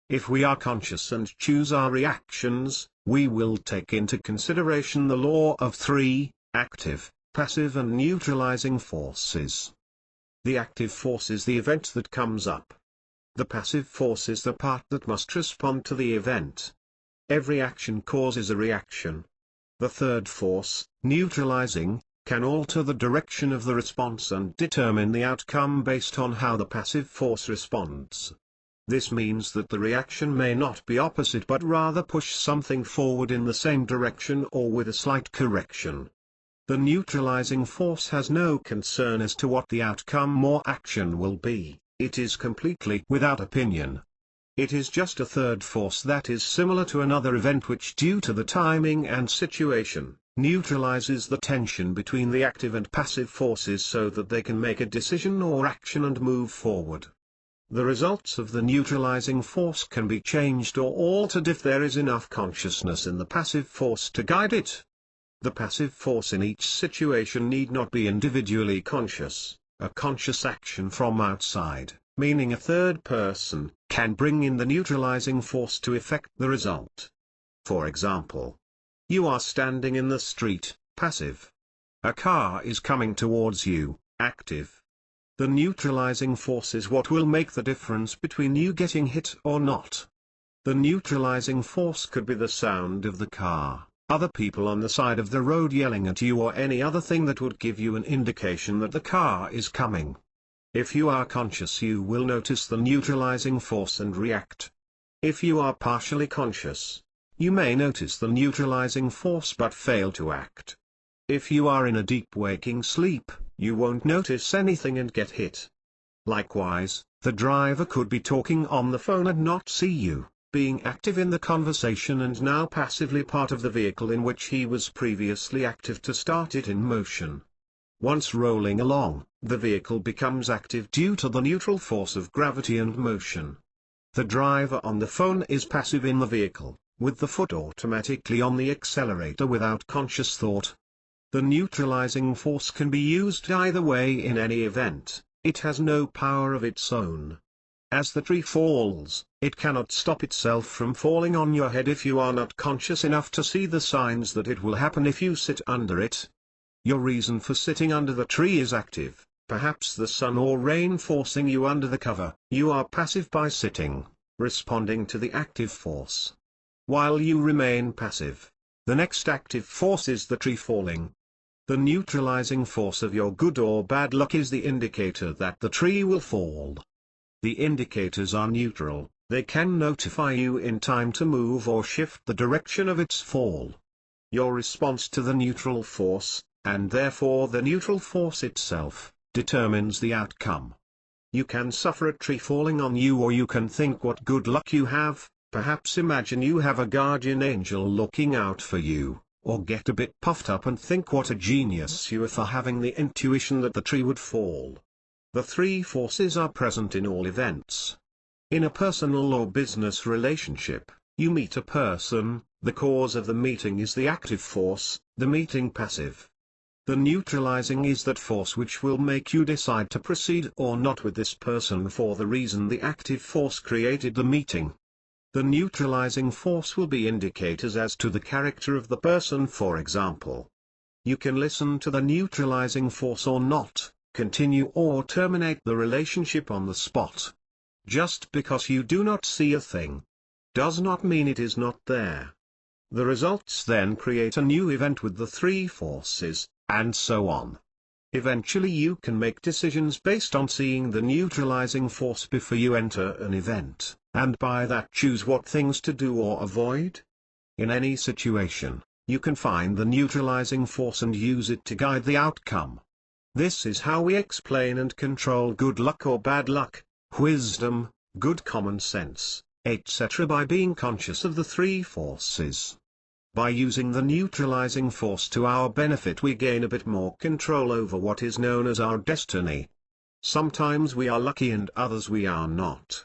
If we are conscious and choose our reactions, we will take into consideration the law of three, active, passive and neutralizing forces. The active force is the event that comes up. The passive force is the part that must respond to the event. Every action causes a reaction. The third force, neutralizing, can alter the direction of the response and determine the outcome based on how the passive force responds. This means that the reaction may not be opposite but rather push something forward in the same direction or with a slight correction. The neutralizing force has no concern as to what the outcome or action will be, it is completely without opinion. It is just a third force that is similar to another event which, due to the timing and situation, neutralizes the tension between the active and passive forces so that they can make a decision or action and move forward. The results of the neutralizing force can be changed or altered if there is enough consciousness in the passive force to guide it. The passive force in each situation need not be individually conscious. A conscious action from outside, meaning a third person, can bring in the neutralizing force to effect the result. For example, you are standing in the street, passive. A car is coming towards you, active. The neutralizing force is what will make the difference between you getting hit or not. The neutralizing force could be the sound of the car, other people on the side of the road yelling at you, or any other thing that would give you an indication that the car is coming. If you are conscious, you will notice the neutralizing force and react. If you are partially conscious, you may notice the neutralizing force but fail to act. If you are in a deep waking sleep, you won't notice anything and get hit. Likewise, the driver could be talking on the phone and not see you, being active in the conversation and now passively part of the vehicle in which he was previously active to start it in motion. Once rolling along, the vehicle becomes active due to the neutral force of gravity and motion. The driver on the phone is passive in the vehicle, with the foot automatically on the accelerator without conscious thought. The neutralizing force can be used either way in any event, it has no power of its own. As the tree falls, it cannot stop itself from falling on your head if you are not conscious enough to see the signs that it will happen if you sit under it. Your reason for sitting under the tree is active, perhaps the sun or rain forcing you under the cover. You are passive by sitting, responding to the active force. While you remain passive, the next active force is the tree falling. The neutralizing force of your good or bad luck is the indicator that the tree will fall. The indicators are neutral, they can notify you in time to move or shift the direction of its fall. Your response to the neutral force, and therefore the neutral force itself, determines the outcome. You can suffer a tree falling on you, or you can think what good luck you have, perhaps imagine you have a guardian angel looking out for you, or get a bit puffed up and think what a genius you are for having the intuition that the tree would fall. The three forces are present in all events. In a personal or business relationship, you meet a person, the cause of the meeting is the active force, the meeting passive. The neutralizing is that force which will make you decide to proceed or not with this person for the reason the active force created the meeting. The neutralizing force will be indicators as to the character of the person. For example, you can listen to the neutralizing force or not, continue or terminate the relationship on the spot. Just because you do not see a thing, does not mean it is not there. The results then create a new event with the three forces, and so on. Eventually you can make decisions based on seeing the neutralizing force before you enter an event, and by that choose what things to do or avoid. In any situation, you can find the neutralizing force and use it to guide the outcome. This is how we explain and control good luck or bad luck, wisdom, good common sense, etc. by being conscious of the three forces. By using the neutralizing force to our benefit, we gain a bit more control over what is known as our destiny. Sometimes we are lucky and others we are not.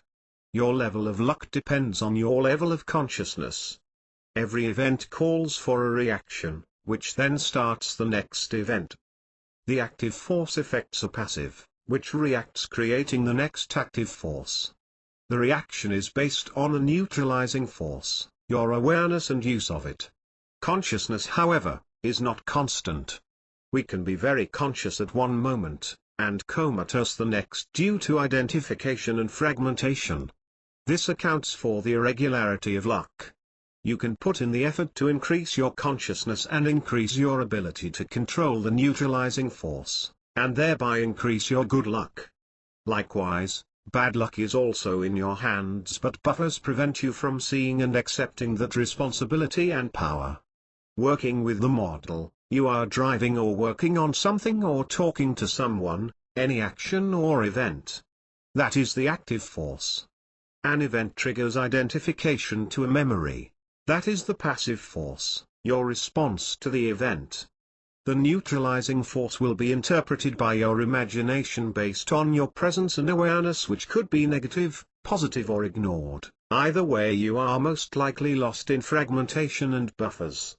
Your level of luck depends on your level of consciousness. Every event calls for a reaction, which then starts the next event. The active force affects a passive, which reacts, creating the next active force. The reaction is based on a neutralizing force, your awareness and use of it. Consciousness, however, is not constant. We can be very conscious at one moment, and comatose the next due to identification and fragmentation. This accounts for the irregularity of luck. You can put in the effort to increase your consciousness and increase your ability to control the neutralizing force, and thereby increase your good luck. Likewise, bad luck is also in your hands, but buffers prevent you from seeing and accepting that responsibility and power. Working with the model, you are driving or working on something or talking to someone, any action or event. That is the active force. An event triggers identification to a memory. That is the passive force, your response to the event. The neutralizing force will be interpreted by your imagination based on your presence and awareness, which could be negative, positive or ignored. Either way, you are most likely lost in fragmentation and buffers.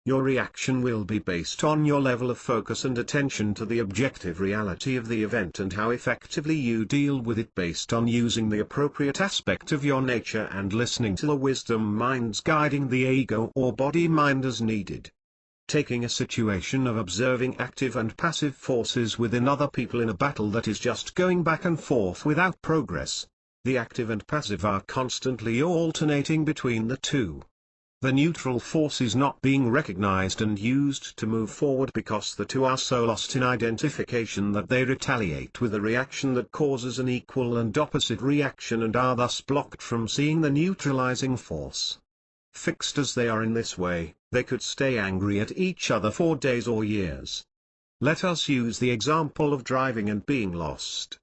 Your reaction will be based on your level of focus and attention to the objective reality of the event and how effectively you deal with it based on using the appropriate aspect of your nature and listening to the wisdom minds guiding the ego or body mind as needed. Taking a situation of observing active and passive forces within other people in a battle that is just going back and forth without progress. The active and passive are constantly alternating between the two. The neutral force is not being recognized and used to move forward because the two are so lost in identification that they retaliate with a reaction that causes an equal and opposite reaction and are thus blocked from seeing the neutralizing force. Fixed as they are in this way, they could stay angry at each other for days or years. Let us use the example of driving and being lost.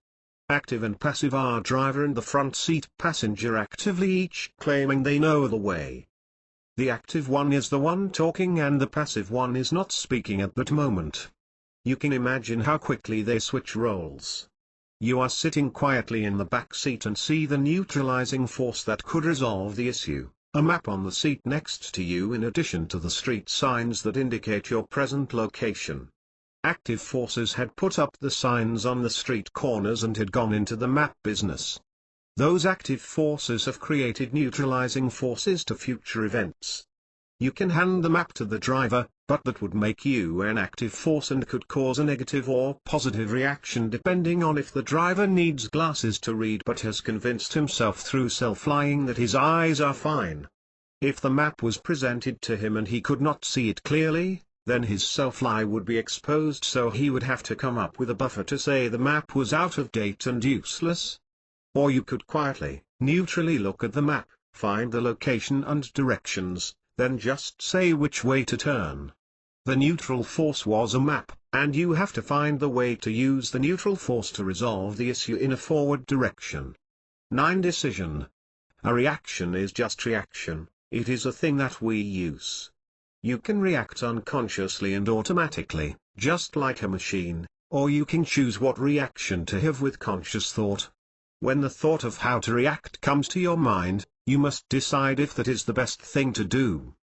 Active and passive are driver and the front seat passenger, actively each claiming they know the way. The active one is the one talking and the passive one is not speaking at that moment. You can imagine how quickly they switch roles. You are sitting quietly in the back seat and see the neutralizing force that could resolve the issue, a map on the seat next to you in addition to the street signs that indicate your present location. Active forces had put up the signs on the street corners and had gone into the map business. Those active forces have created neutralizing forces to future events. You can hand the map to the driver, but that would make you an active force and could cause a negative or positive reaction depending on if the driver needs glasses to read but has convinced himself through self-lying that his eyes are fine. If the map was presented to him and he could not see it clearly, then his self-lie would be exposed, so he would have to come up with a buffer to say the map was out of date and useless. Or you could quietly, neutrally look at the map, find the location and directions, then just say which way to turn. The neutral force was a map, and you have to find the way to use the neutral force to resolve the issue in a forward direction. 9. Decision. A reaction is just reaction, it is a thing that we use. You can react unconsciously and automatically, just like a machine, or you can choose what reaction to have with conscious thought. When the thought of how to react comes to your mind, you must decide if that is the best thing to do.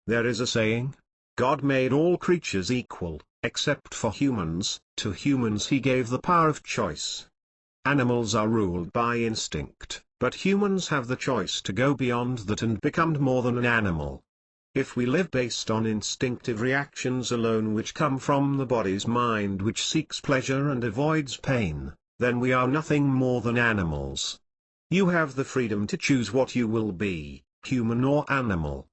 There is a saying, God made all creatures equal, except for humans. To humans he gave the power of choice. Animals are ruled by instinct, but humans have the choice to go beyond that and become more than an animal. If we live based on instinctive reactions alone which come from the body's mind which seeks pleasure and avoids pain, then we are nothing more than animals. You have the freedom to choose what you will be, human or animal.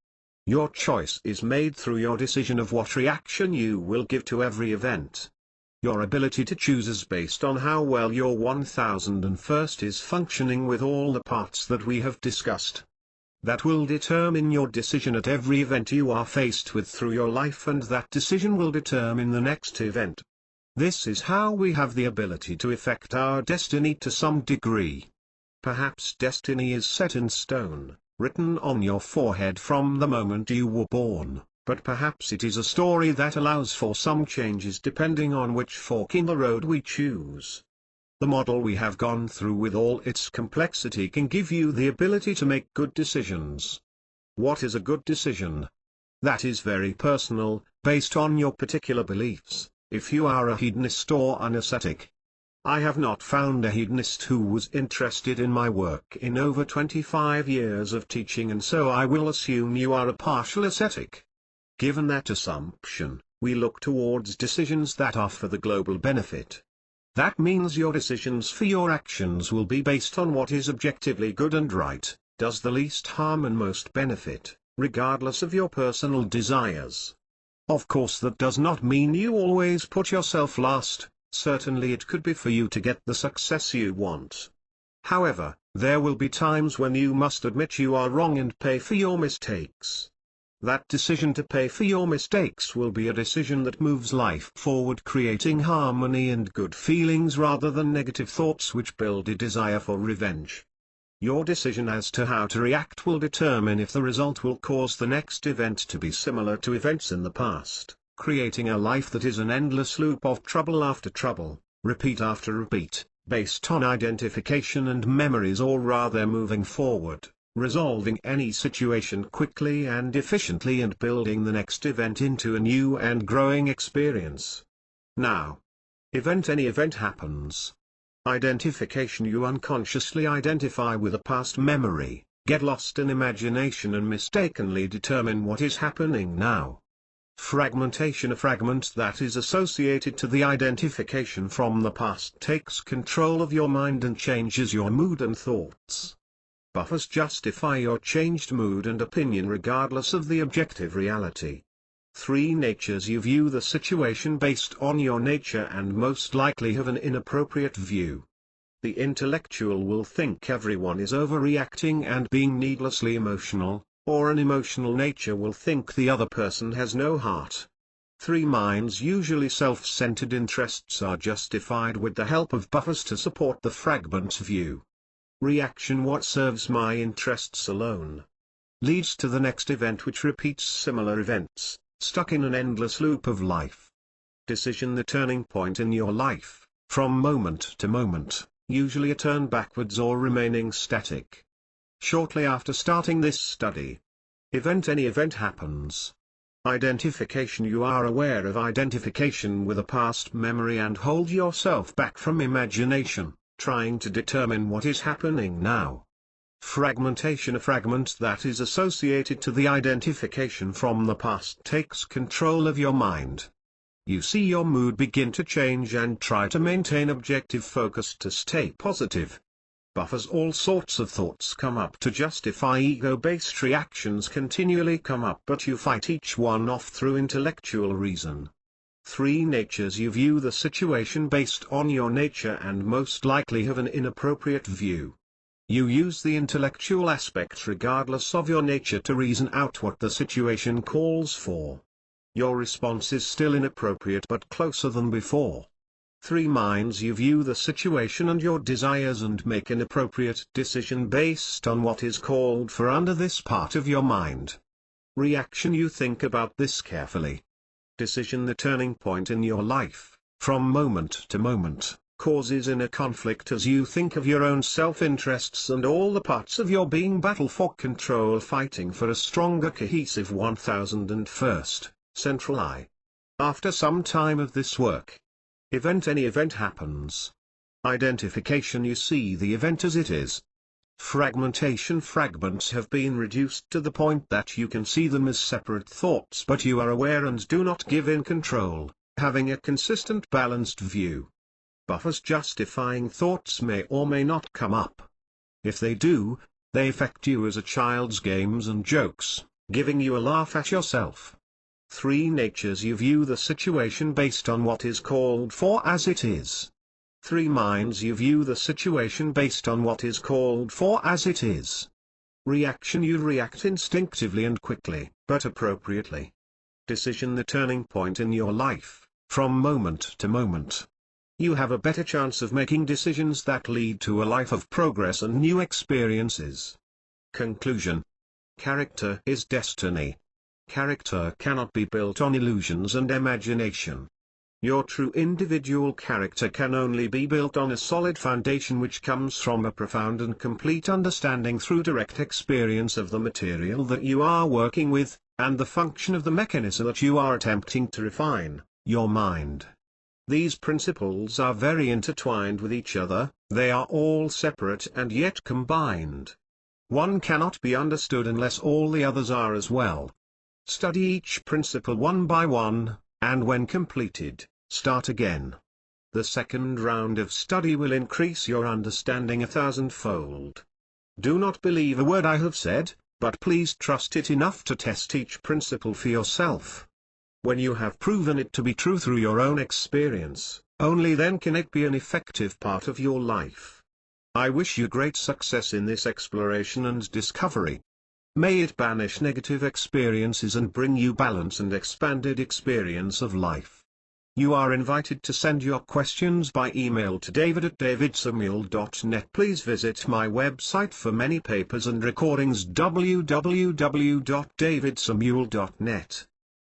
Your choice is made through your decision of what reaction you will give to every event. Your ability to choose is based on how well your 1001st is functioning with all the parts that we have discussed. That will determine your decision at every event you are faced with through your life, and that decision will determine the next event. This is how we have the ability to affect our destiny to some degree. Perhaps destiny is set in stone, written on your forehead from the moment you were born, but perhaps it is a story that allows for some changes depending on which fork in the road we choose. The model we have gone through with all its complexity can give you the ability to make good decisions. What is a good decision? That is very personal, based on your particular beliefs, if you are a hedonist or an ascetic. I have not found a hedonist who was interested in my work in over 25 years of teaching, and so I will assume you are a partial ascetic. Given that assumption, we look towards decisions that are for the global benefit. That means your decisions for your actions will be based on what is objectively good and right, does the least harm and most benefit, regardless of your personal desires. Of course, that does not mean you always put yourself last. Certainly it could be for you to get the success you want. However, there will be times when you must admit you are wrong and pay for your mistakes. That decision to pay for your mistakes will be a decision that moves life forward, creating harmony and good feelings rather than negative thoughts which build a desire for revenge. Your decision as to how to react will determine if the result will cause the next event to be similar to events in the past, creating a life that is an endless loop of trouble after trouble, repeat after repeat, based on identification and memories, or rather moving forward, resolving any situation quickly and efficiently and building the next event into a new and growing experience. Now, any event happens. Identification: you unconsciously identify with a past memory, get lost in imagination and mistakenly determine what is happening now. Fragmentation: a fragment that is associated to the identification from the past takes control of your mind and changes your mood and thoughts. Buffers justify your changed mood and opinion regardless of the objective reality. 3 natures: you view the situation based on your nature and most likely have an inappropriate view. The intellectual will think everyone is overreacting and being needlessly emotional, or an emotional nature will think the other person has no heart. 3 minds: usually self-centered interests are justified with the help of buffers to support the fragment view. Reaction: what serves my interests alone leads to the next event which repeats similar events, stuck in an endless loop of life. Decision: the turning point in your life, from moment to moment, usually a turn backwards or remaining static. Shortly after starting this study, any event happens. Identification: you are aware of identification with a past memory and hold yourself back from imagination, trying to determine what is happening now. Fragmentation: a fragment that is associated to the identification from the past takes control of your mind. You see your mood begin to change and try to maintain objective focus to stay positive. Buffers: all sorts of thoughts come up to justify ego-based reactions continually come up, but you fight each one off through intellectual reason. 3 natures: you view the situation based on your nature and most likely have an inappropriate view. You use the intellectual aspect regardless of your nature to reason out what the situation calls for. Your response is still inappropriate but closer than before. 3 minds: you view the situation and your desires and make an appropriate decision based on what is called for under this part of your mind. Reaction: you think about this carefully. Decision: the turning point in your life, from moment to moment, causes inner conflict as you think of your own self-interests and all the parts of your being battle for control, fighting for a stronger cohesive 1001st central I. After some time of this work, any event happens. Identification: you see the event as it is. Fragmentation: fragments have been reduced to the point that you can see them as separate thoughts, but you are aware and do not give in control, having a consistent balanced view. Buffers: justifying thoughts may or may not come up. If they do, they affect you as a child's games and jokes, giving you a laugh at yourself. 3 natures: you view the situation based on what is called for as it is. 3 minds: you view the situation based on what is called for as it is. Reaction: you react instinctively and quickly, but appropriately. Decision: the turning point in your life, from moment to moment. You have a better chance of making decisions that lead to a life of progress and new experiences. Conclusion: character is destiny. Character cannot be built on illusions and imagination. Your true individual character can only be built on a solid foundation which comes from a profound and complete understanding through direct experience of the material that you are working with, and the function of the mechanism that you are attempting to refine, your mind. These principles are very intertwined with each other, they are all separate and yet combined. One cannot be understood unless all the others are as well. Study each principle one by one, and when completed, start again. The second round of study will increase your understanding 1,000-fold. Do not believe a word I have said, but please trust it enough to test each principle for yourself. When you have proven it to be true through your own experience, only then can it be an effective part of your life. I wish you great success in this exploration and discovery. May it banish negative experiences and bring you balance and expanded experience of life. You are invited to send your questions by email to david@davidsamuel.net. Please visit my website for many papers and recordings www.davidsamuel.net.